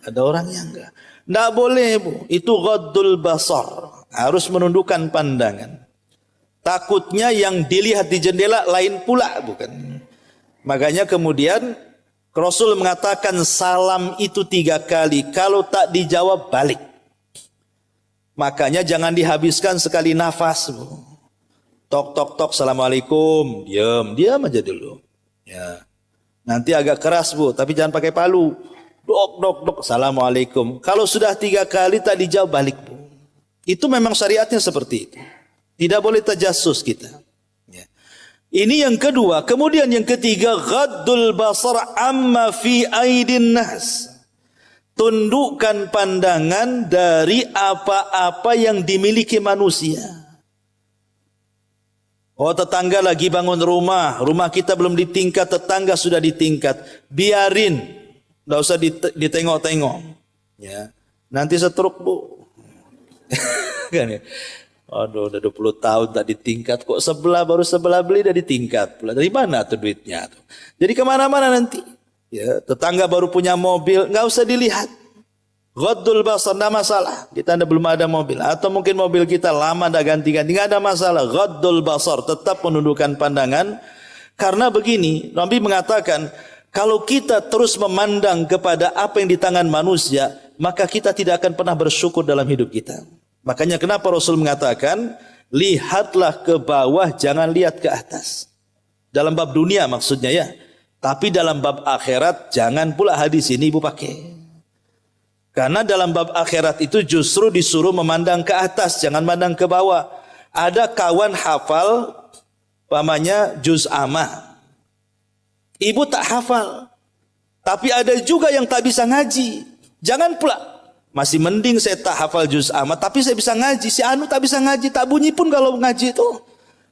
[SPEAKER 1] Ada orangnya enggak. Enggak boleh, Bu. Itu ghaddul basar. Harus menundukkan pandangan. Takutnya yang dilihat di jendela lain pula, bukan? Makanya kemudian Rasul mengatakan salam itu 3 kali. Kalau tak dijawab balik. Makanya jangan dihabiskan sekali nafas, Bu. Tok tok tok, assalamualaikum, diam aja dulu. Ya, Nanti agak keras Bu, tapi jangan pakai palu. Dok, dok, dok, assalamualaikum. Kalau sudah 3 kali tak dijawab, balik Bu. Itu memang syariatnya seperti itu. Tidak boleh tajassus kita. Ya. Ini yang kedua. Kemudian yang ketiga, ghaddul basar amma fi aidin nas. Tundukkan pandangan dari apa-apa yang dimiliki manusia. Oh, tetangga lagi bangun rumah kita belum di tingkat, tetangga sudah di tingkat. Biarin, enggak usah ditengok-tengok. Ya. Nanti setruk Bu. Kan ya? Aduh, udah 20 tahun tak di tingkat, kok baru sebelah beli udah di tingkat pula. Dari mana tuh duitnya tuh? Jadi kemana-mana nanti. Ya, tetangga baru punya mobil, nggak usah dilihat. Ghaddul basar, nggak masalah. Kita belum ada mobil, atau mungkin mobil kita lama dah ganti-ganti, nggak ada masalah. Ghaddul basar, tetap menundukkan pandangan. Karena begini, Nabi mengatakan, kalau kita terus memandang kepada apa yang di tangan manusia, maka kita tidak akan pernah bersyukur dalam hidup kita. Makanya kenapa Rasul mengatakan, lihatlah ke bawah, jangan lihat ke atas. Dalam bab dunia maksudnya ya. Tapi dalam bab akhirat, jangan pula hadis ini ibu pakai. Karena dalam bab akhirat itu justru disuruh memandang ke atas, jangan memandang ke bawah. Ada kawan hafal, pamannya juz amah. Ibu tak hafal. Tapi ada juga yang tak bisa ngaji. Jangan pula, masih mending saya tak hafal juz amah, tapi saya bisa ngaji. Si anu tak bisa ngaji, tak bunyi pun kalau ngaji itu.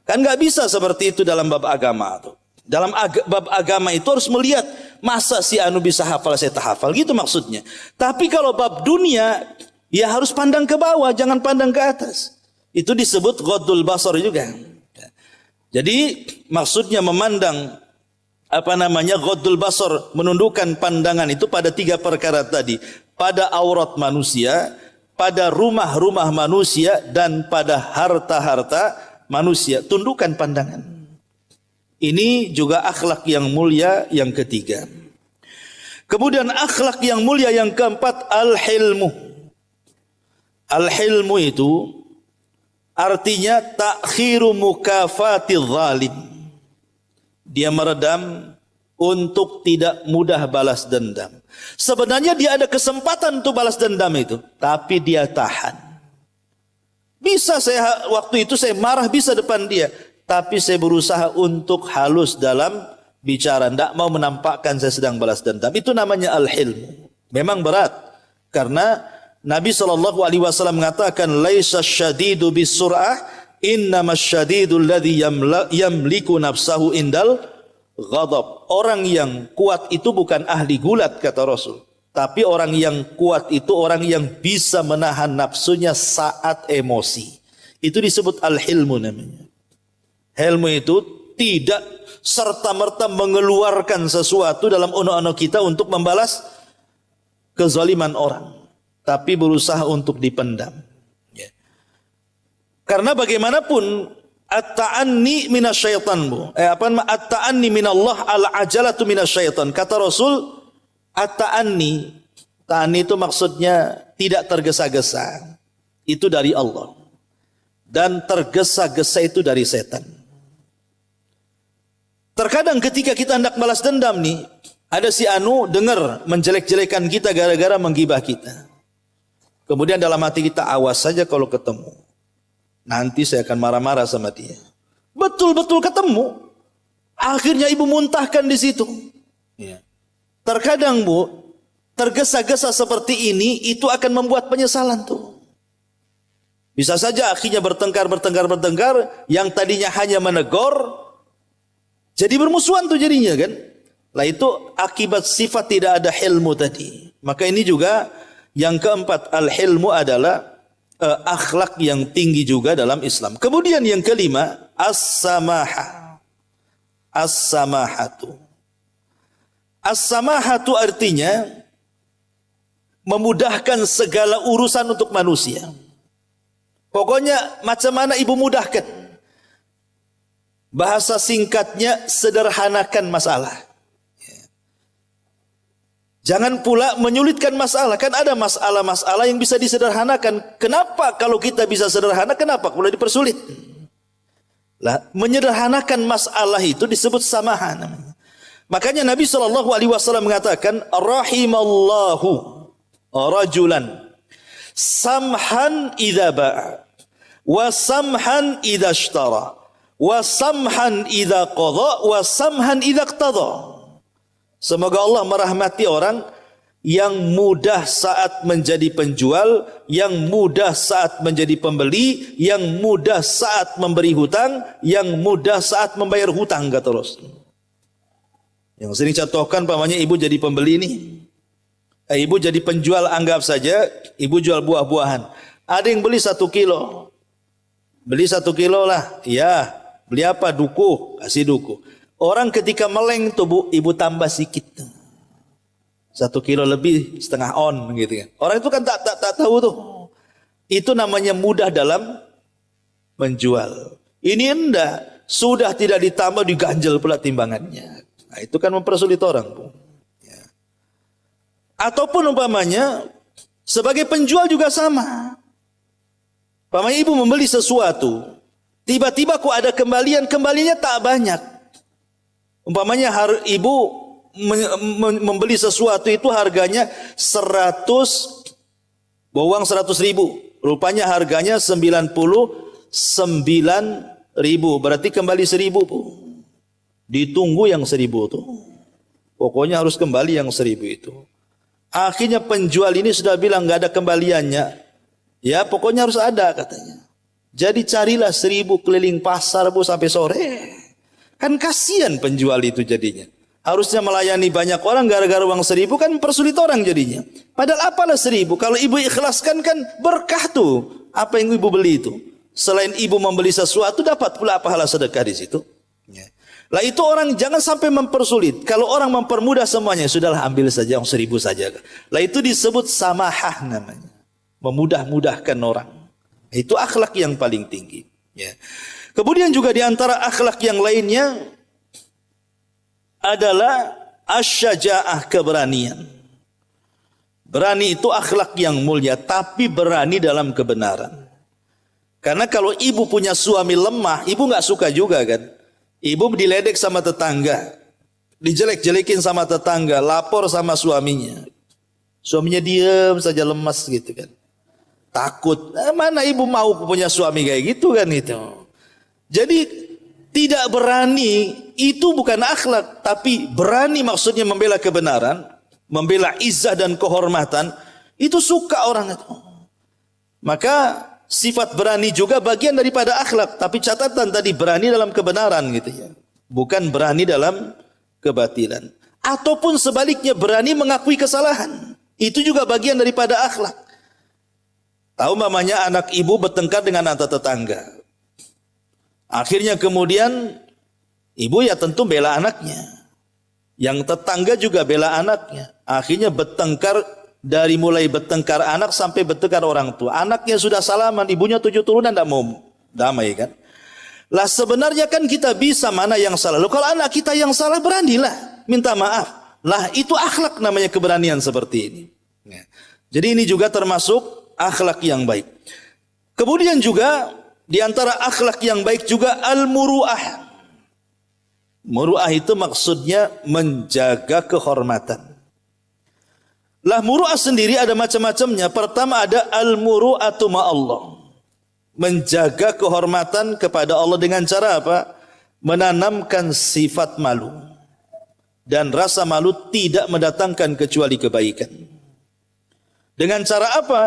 [SPEAKER 1] Kan nggak bisa seperti itu dalam bab agama tuh. Dalam bab agama itu harus melihat, masa si anu bisa hafal, saya tak hafal, gitu maksudnya. Tapi kalau bab dunia, ya harus pandang ke bawah, jangan pandang ke atas. Itu disebut ghaddul basar juga. Jadi maksudnya memandang ghaddul basar, menundukkan pandangan itu pada 3 perkara tadi. Pada aurat manusia, pada rumah-rumah manusia, dan pada harta-harta manusia. Tundukkan pandangan. Ini juga akhlak yang mulia yang ketiga. Kemudian akhlak yang mulia yang keempat, al-hilmu. Al-hilmu itu artinya takhiru mukafati zalim. Dia meredam untuk tidak mudah balas dendam. Sebenarnya dia ada kesempatan untuk balas dendam itu, tapi dia tahan. Bisa saya waktu itu saya marah bisa depan dia, tapi saya berusaha untuk halus dalam bicara, tidak mau menampakkan saya sedang balas dendam. Itu namanya al-hilmu. Memang berat, karena Nabi SAW mengatakan, laisa syadidu bisur'ah, innamas syadidu alladhi yamliku nafsahu indal ghadab. Orang yang kuat itu bukan ahli gulat, kata Rasul. Tapi orang yang kuat itu orang yang bisa menahan nafsunya saat emosi. Itu disebut al-hilmu namanya. Hilmu itu tidak serta-merta mengeluarkan sesuatu dalam unek-unek kita untuk membalas kezaliman orang, tapi berusaha untuk dipendam. Ya. Karena bagaimanapun at-ta'anni minasyaitan, at-ta'anni minallah, al-ajalatu minasyaitan. Kata Rasul, at-ta'anni, ta'anni itu maksudnya tidak tergesa-gesa. Itu dari Allah. Dan tergesa-gesa itu dari setan. Terkadang ketika kita hendak balas dendam nih, ada si anu dengar menjelek-jelekan kita gara-gara menggibah kita. Kemudian dalam hati kita, awas saja kalau ketemu. Nanti saya akan marah-marah sama dia. Betul-betul ketemu. Akhirnya ibu muntahkan di situ. Ya. Terkadang Bu, tergesa-gesa seperti ini itu akan membuat penyesalan tuh. Bisa saja akhirnya bertengkar, yang tadinya hanya menegur, jadi bermusuhan tuh jadinya kan. Lah itu akibat sifat tidak ada hilmu tadi. Maka ini juga yang keempat, al-hilmu adalah akhlak yang tinggi juga dalam Islam. Kemudian yang kelima, as-samaha. As-samahatu. As-samahatu artinya memudahkan segala urusan untuk manusia. Pokoknya macam mana ibu mudahkan. Bahasa singkatnya, sederhanakan masalah. Jangan pula menyulitkan masalah. Kan ada masalah-masalah yang bisa disederhanakan. Kenapa kalau kita bisa sederhana, kenapa pula dipersulit? Lah, menyederhanakan masalah itu disebut samaha namanya. Makanya Nabi SAW mengatakan, rahimallahu rajulan samhan idza ba'a wa samhan idza ishtara wa samhan idza qada wa samhan idza iqtada. Semoga Allah merahmati orang yang mudah saat menjadi penjual, yang mudah saat menjadi pembeli, yang mudah saat memberi hutang, yang mudah saat membayar hutang, kata Rasul. Yang sering contohkan pamannya ibu jadi pembeli ini. Ibu jadi penjual, anggap saja ibu jual buah-buahan. Ada yang beli 1 kilo. Beli 1 kilo lah. Ya, beli apa? Duku. Kasih duku. Orang ketika meleng tuh bu, ibu tambah sedikit. 1 kilo lebih, setengah on gitu kan. Orang itu kan tak tahu tuh. Itu namanya mudah dalam menjual. Ini enggak. Sudah tidak ditambah, diganjel pula timbangannya. Nah, itu kan mempersulit orang bu. Ataupun umpamanya sebagai penjual juga sama. Umpamanya ibu membeli sesuatu, tiba-tiba kok ada kembalinya tak banyak. Umpamanya ibu membeli sesuatu itu harganya 100, bawang 100.000. Rupanya harganya 99.000, berarti kembali 1.000 bu. Ditunggu yang 1.000 tuh. Pokoknya harus kembali yang 1.000 itu. Akhirnya penjual ini sudah bilang nggak ada kembaliannya. Ya pokoknya harus ada katanya. Jadi carilah 1.000 keliling pasar bu sampai sore. Kan kasihan penjual itu jadinya. Harusnya melayani banyak orang gara-gara uang 1.000 kan persulit orang jadinya. Padahal apalah 1.000. Kalau ibu ikhlaskan kan berkah tuh. Apa yang ibu beli itu. Selain ibu membeli sesuatu dapat pula pahala sedekah di situ. Ya. Lah itu orang jangan sampai mempersulit. Kalau orang mempermudah semuanya, sudahlah ambil saja yang 1.000 saja. Lah itu disebut samahah namanya. Memudah-mudahkan orang. Itu akhlak yang paling tinggi. Ya. Kemudian juga di antara akhlak yang lainnya adalah asyaja'ah, keberanian. Berani itu akhlak yang mulia, tapi berani dalam kebenaran. Karena kalau ibu punya suami lemah, ibu nggak suka juga kan. Ibu diledek sama tetangga, dijelek-jelekin sama tetangga, lapor sama suaminya. Suaminya diam saja lemas gitu kan. Takut. Mana ibu mau punya suami kayak gitu kan itu. Jadi tidak berani itu bukan akhlak, tapi berani maksudnya membela kebenaran, membela izzah dan kehormatan, itu suka orang itu. Maka sifat berani juga bagian daripada akhlak, tapi catatan tadi berani dalam kebenaran gitu ya. Bukan berani dalam kebatilan. Ataupun sebaliknya berani mengakui kesalahan. Itu juga bagian daripada akhlak. Tahu mamanya anak ibu bertengkar dengan anak tetangga. Akhirnya kemudian ibu ya tentu bela anaknya. Yang tetangga juga bela anaknya. Akhirnya bertengkar. Dari mulai bertengkar anak sampai bertengkar orang tua. Anaknya sudah salaman, ibunya 7 turunan tidak mau damai kan. Lah sebenarnya kan kita bisa mana yang salah. Loh, kalau anak kita yang salah beranilah minta maaf. Lah itu akhlak namanya, keberanian seperti ini. Ya. Jadi ini juga termasuk akhlak yang baik. Kemudian juga di antara akhlak yang baik juga al-muru'ah. Muru'ah itu maksudnya menjaga kehormatan. Lah muru'ah sendiri ada macam-macamnya. Pertama ada al-muru'atu ma'allah. Menjaga kehormatan kepada Allah dengan cara apa? Menanamkan sifat malu. Dan rasa malu tidak mendatangkan kecuali kebaikan. Dengan cara apa?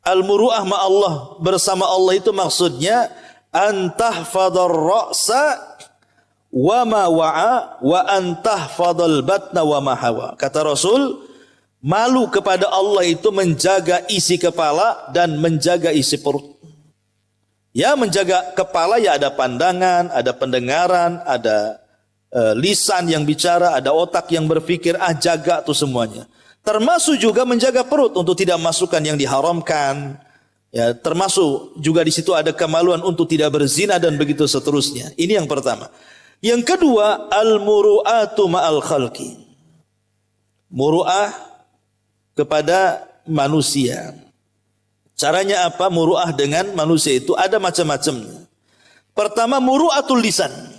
[SPEAKER 1] Al-muru'ah ma'allah, bersama Allah itu maksudnya antahfadar ra'sa wa ma wa'a wa antahfadal batna wa ma hawa. Kata Rasul, malu kepada Allah itu menjaga isi kepala dan menjaga isi perut. Ya, menjaga kepala ya ada pandangan, ada pendengaran, ada lisan yang bicara, ada otak yang berpikir, jaga tuh semuanya. Termasuk juga menjaga perut untuk tidak masukkan yang diharamkan. Ya, termasuk juga di situ ada kemaluan untuk tidak berzina dan begitu seterusnya. Ini yang pertama. Yang kedua, al-muru'atu ma'al khalqi. Muru'ah kepada manusia. Caranya apa? Muru'ah dengan manusia itu ada macam-macamnya. Pertama, muru'atul lisan.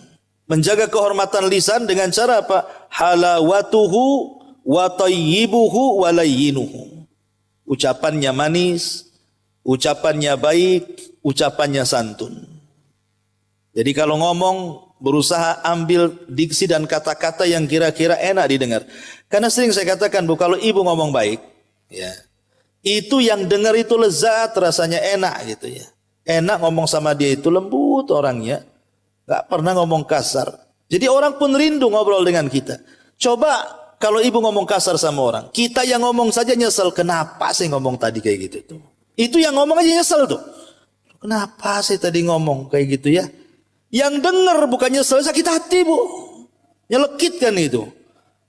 [SPEAKER 1] Menjaga kehormatan lisan dengan cara apa? halawatuhu wa tayyibuhu wa layyinuhu. Ucapannya manis, ucapannya baik, ucapannya santun. Jadi kalau ngomong berusaha ambil diksi dan kata-kata yang kira-kira enak didengar. Karena sering saya katakan, Bu, kalau ibu ngomong baik, ya, itu yang dengar itu lezat, rasanya enak gitu ya. Enak ngomong sama dia itu, lembut orangnya, gak pernah ngomong kasar. Jadi orang pun rindu ngobrol dengan kita. Coba kalau ibu ngomong kasar sama orang, kita yang ngomong saja nyesel. Kenapa sih ngomong tadi kayak gitu tuh? Itu yang ngomong aja nyesel tuh. Kenapa sih tadi ngomong kayak gitu ya? Yang dengar bukan nyesel, sakit hati, Bu. Nyelekit kan itu.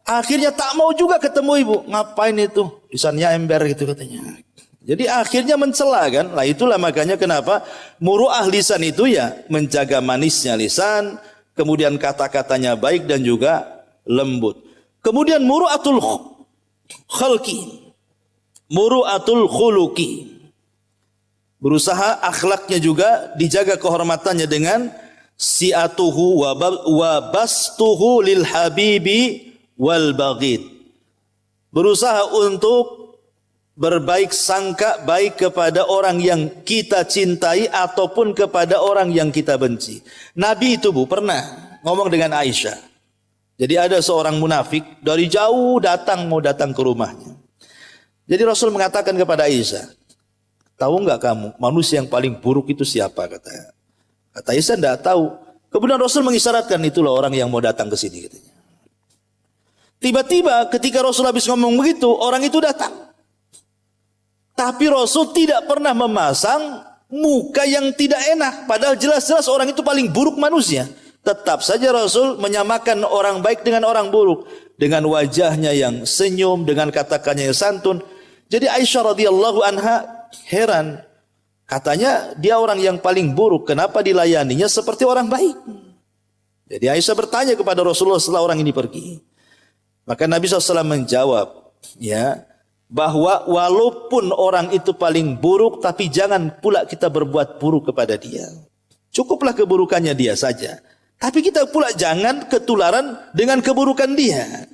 [SPEAKER 1] Akhirnya tak mau juga ketemu ibu. Ngapain itu? Lisannya ember gitu katanya. Jadi akhirnya mencela kan. Lah itulah makanya kenapa muru'ah lisan itu ya menjaga manisnya lisan, kemudian kata-katanya baik dan juga lembut. Kemudian muru'atul khalqi, muru'atul khuluqi. Berusaha akhlaknya juga dijaga kehormatannya dengan si'atuhu wa bastuhu lil habibi wal baghid. Berusaha untuk berbaik sangka baik kepada orang yang kita cintai ataupun kepada orang yang kita benci. Nabi itu, Bu, pernah ngomong dengan Aisyah. Jadi ada seorang munafik dari jauh mau datang ke rumahnya. Jadi Rasul mengatakan kepada Aisyah, tahu enggak kamu manusia yang paling buruk itu siapa? Kata Aisyah enggak tahu. Kemudian Rasul mengisyaratkan, itulah orang yang mau datang ke sini katanya. Tiba-tiba ketika Rasul habis ngomong begitu, orang itu datang. Tapi Rasul tidak pernah memasang muka yang tidak enak. Padahal jelas-jelas orang itu paling buruk manusia. Tetap saja Rasul menyamakan orang baik dengan orang buruk. Dengan wajahnya yang senyum, dengan kata-katanya yang santun. Jadi Aisyah radhiyallahu anha heran. Katanya dia orang yang paling buruk. Kenapa dilayaninya seperti orang baik? Jadi Aisyah bertanya kepada Rasulullah setelah orang ini pergi. Maka Nabi SAW menjawab, ya, bahwa walaupun orang itu paling buruk, tapi jangan pula kita berbuat buruk kepada dia. Cukuplah keburukannya dia saja. Tapi kita pula jangan ketularan dengan keburukan dia.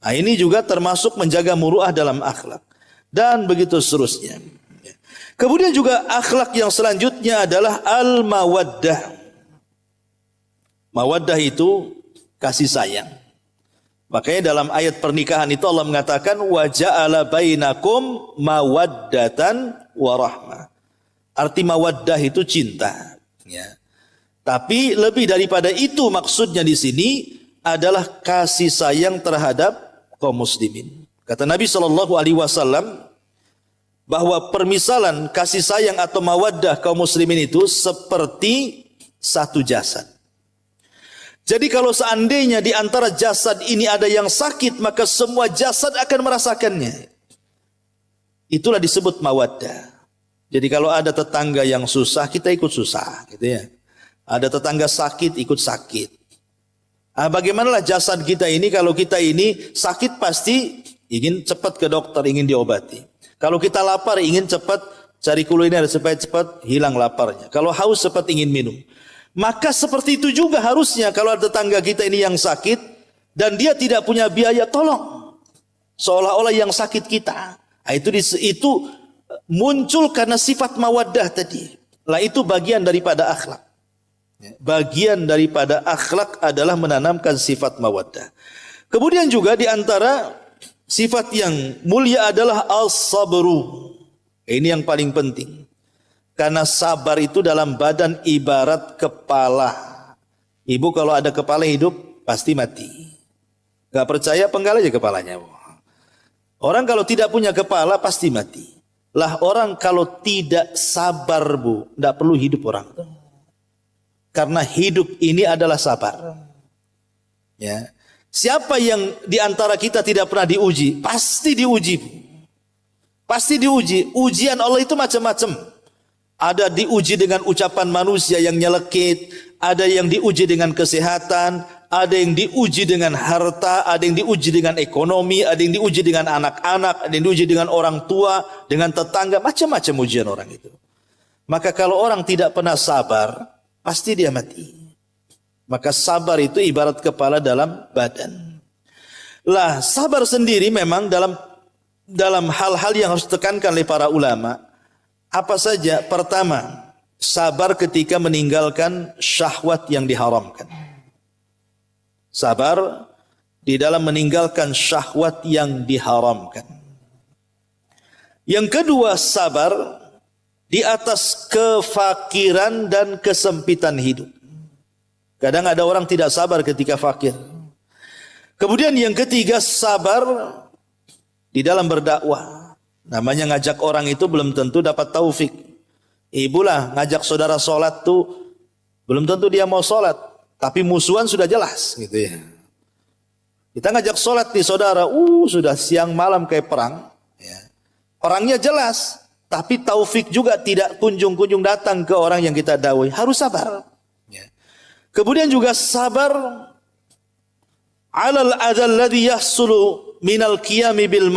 [SPEAKER 1] Nah, ini juga termasuk menjaga muru'ah dalam akhlak. Dan begitu seterusnya. Kemudian juga akhlak yang selanjutnya adalah al-mawaddah. Mawaddah itu kasih sayang. Makanya dalam ayat pernikahan itu Allah mengatakan wa ja'ala bainakum mawaddatan wa rahmah. Arti mawaddah itu cinta, ya. Tapi lebih daripada itu maksudnya di sini adalah kasih sayang terhadap kaum muslimin. Kata Nabi SAW bahwa permisalan kasih sayang atau mawaddah kaum muslimin itu seperti satu jasad. Jadi kalau seandainya di antara jasad ini ada yang sakit, maka semua jasad akan merasakannya. Itulah disebut mawaddah. Jadi kalau ada tetangga yang susah, kita ikut susah, gitu ya. Ada tetangga sakit, ikut sakit. Nah, bagaimanalah jasad kita ini? Kalau kita ini sakit pasti ingin cepat ke dokter, ingin diobati. Kalau kita lapar, ingin cepat cari kuliner supaya cepat hilang laparnya. Kalau haus, cepat ingin minum. Maka seperti itu juga harusnya kalau ada tetangga kita ini yang sakit dan dia tidak punya biaya, tolong. Seolah-olah yang sakit kita. Nah, itu muncul karena sifat mawaddah tadi. Lah itu bagian daripada akhlak. Bagian daripada akhlak adalah menanamkan sifat mawaddah. Kemudian juga di antara sifat yang mulia adalah as-sabru. Ini yang paling penting. Karena sabar itu dalam badan ibarat kepala. Ibu kalau ada kepala hidup pasti mati. Gak percaya penggal aja kepalanya. Orang kalau tidak punya kepala pasti mati. Lah orang kalau tidak sabar, Bu, tidak perlu hidup orang. Karena hidup ini adalah sabar. Ya. Siapa yang di antara kita tidak pernah diuji? Pasti diuji, Bu. Pasti diuji. Ujian Allah itu macam-macam. Ada diuji dengan ucapan manusia yang nyelekit, ada yang diuji dengan kesehatan, ada yang diuji dengan harta, ada yang diuji dengan ekonomi, ada yang diuji dengan anak-anak, ada yang diuji dengan orang tua, dengan tetangga, macam-macam ujian orang itu. Maka kalau orang tidak pernah sabar, pasti dia mati. Maka sabar itu ibarat kepala dalam badan. Lah, sabar sendiri memang dalam hal-hal yang harus ditekankan oleh para ulama. Apa saja? Pertama, sabar ketika meninggalkan syahwat yang diharamkan. Sabar di dalam meninggalkan syahwat yang diharamkan. Yang kedua, sabar di atas kefakiran dan kesempitan hidup. Kadang ada orang tidak sabar ketika fakir. Kemudian yang ketiga, sabar di dalam berdakwah. Namanya ngajak orang itu belum tentu dapat taufik. Ibulah ngajak saudara sholat tuh belum tentu dia mau sholat, tapi musuhan sudah jelas gitu ya. Kita ngajak sholat nih saudara, sudah siang malam kayak perang. Ya. Perangnya jelas, tapi taufik juga tidak kunjung-kunjung datang ke orang yang kita dakwai. Harus sabar. Ya. Kemudian juga sabar alal adzal ladzi yahsulu minal qiyami bil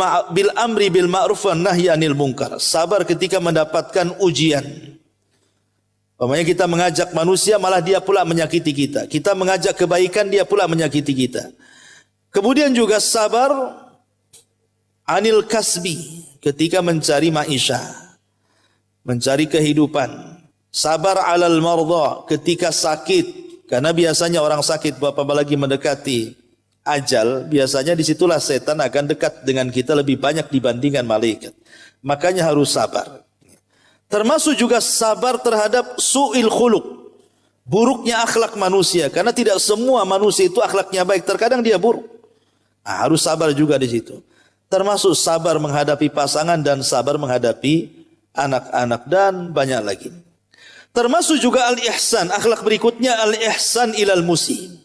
[SPEAKER 1] amri bil ma'ruf wan nahyi anil munkar. Sabar ketika mendapatkan ujian. Umpamanya kita mengajak manusia malah dia pula menyakiti kita. Kita mengajak kebaikan dia pula menyakiti kita. Kemudian juga sabar anil kasbi ketika mencari maisha, mencari kehidupan. Sabar alal mardha ketika sakit. Karena biasanya orang sakit apalagi mendekati ajal, biasanya disitulah setan akan dekat dengan kita lebih banyak dibandingkan malaikat. Makanya harus sabar. Termasuk juga sabar terhadap su'il khuluq, buruknya akhlak manusia. Karena tidak semua manusia itu akhlaknya baik, terkadang dia buruk. Harus sabar juga di situ. Termasuk sabar menghadapi pasangan dan sabar menghadapi anak-anak dan banyak lagi. Termasuk juga al-ihsan, akhlak berikutnya al-ihsan ilal musi.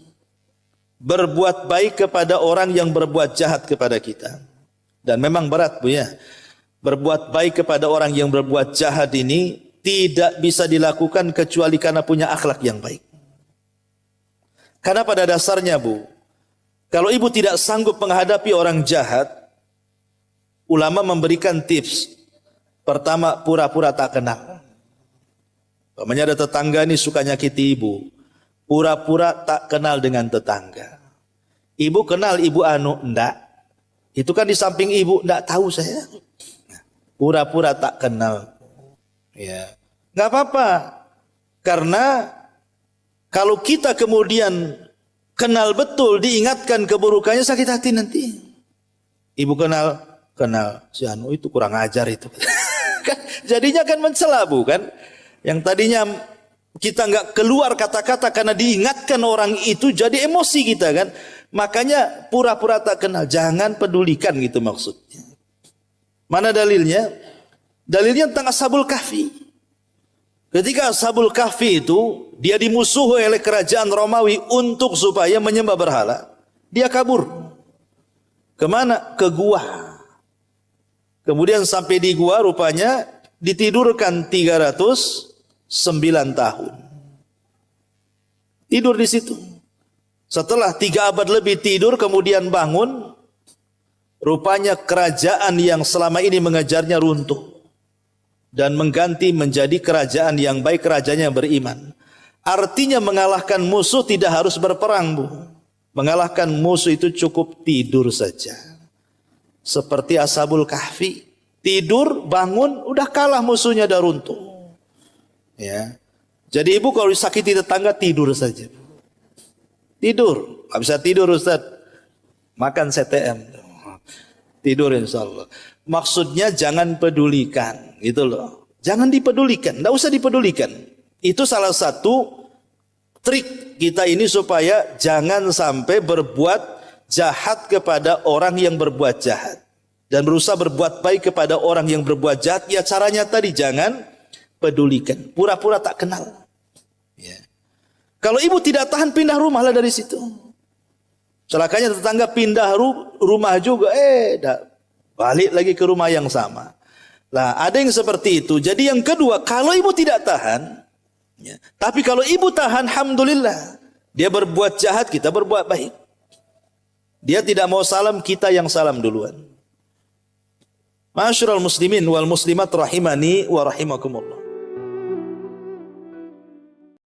[SPEAKER 1] Berbuat baik kepada orang yang berbuat jahat kepada kita. Dan memang berat Bu ya. Berbuat baik kepada orang yang berbuat jahat ini tidak bisa dilakukan kecuali karena punya akhlak yang baik. Karena pada dasarnya Bu, kalau ibu tidak sanggup menghadapi orang jahat, ulama memberikan tips. Pertama, pura-pura tak kenal. Umpamanya ada tetangga ini suka nyakiti ibu, pura-pura tak kenal dengan tetangga. Ibu kenal ibu anu? Enggak. Itu kan di samping ibu, enggak tahu saya. Pura-pura tak kenal. Ya. Enggak apa-apa. Karena kalau kita kemudian kenal betul, diingatkan keburukannya, sakit hati nanti. Ibu kenal si anu itu kurang ajar itu. Jadinya kan mencela Bu kan. Yang tadinya kita nggak keluar kata-kata karena diingatkan orang itu, jadi emosi kita kan. Makanya pura-pura tak kenal, jangan pedulikan gitu maksudnya. Mana dalilnya? Dalilnya tentang Ashabul Kahfi. Ketika Ashabul Kahfi itu dia dimusuhi oleh kerajaan Romawi untuk supaya menyembah berhala, dia kabur. Kemana? Ke gua. Kemudian sampai di gua rupanya ditidurkan 309 tahun. Tidur di situ. Setelah 3 abad lebih tidur, kemudian bangun. Rupanya kerajaan yang selama ini mengejarnya runtuh. Dan mengganti menjadi kerajaan yang baik, kerajaan yang beriman. Artinya mengalahkan musuh tidak harus berperang Bu. Mengalahkan musuh itu cukup tidur saja. Seperti Ashabul Kahfi. Tidur, bangun, udah kalah musuhnya, dah runtuh. Ya. Jadi ibu kalau disakiti tetangga tidur saja. Tidur, nggak bisa tidur Ustaz. Makan CTM. Tidur insya Allah. Maksudnya jangan pedulikan, gitu loh. Jangan dipedulikan, nggak usah dipedulikan. Itu salah satu trik kita ini supaya jangan sampai berbuat jahat kepada orang yang berbuat jahat. Dan berusaha berbuat baik kepada orang yang berbuat jahat. Ya caranya tadi jangan pedulikan. Pura-pura tak kenal. Ya. Kalau ibu tidak tahan, pindah rumah lah dari situ. Celakanya tetangga pindah rumah juga. Balik lagi ke rumah yang sama. Lah ada yang seperti itu. Jadi yang kedua, kalau ibu tidak tahan. Ya, tapi kalau ibu tahan, alhamdulillah. Dia berbuat jahat, kita berbuat baik. Dia tidak mau salam, kita yang salam duluan. Ma'asyiral muslimin wal muslimat rahimani wa rahimakumullah.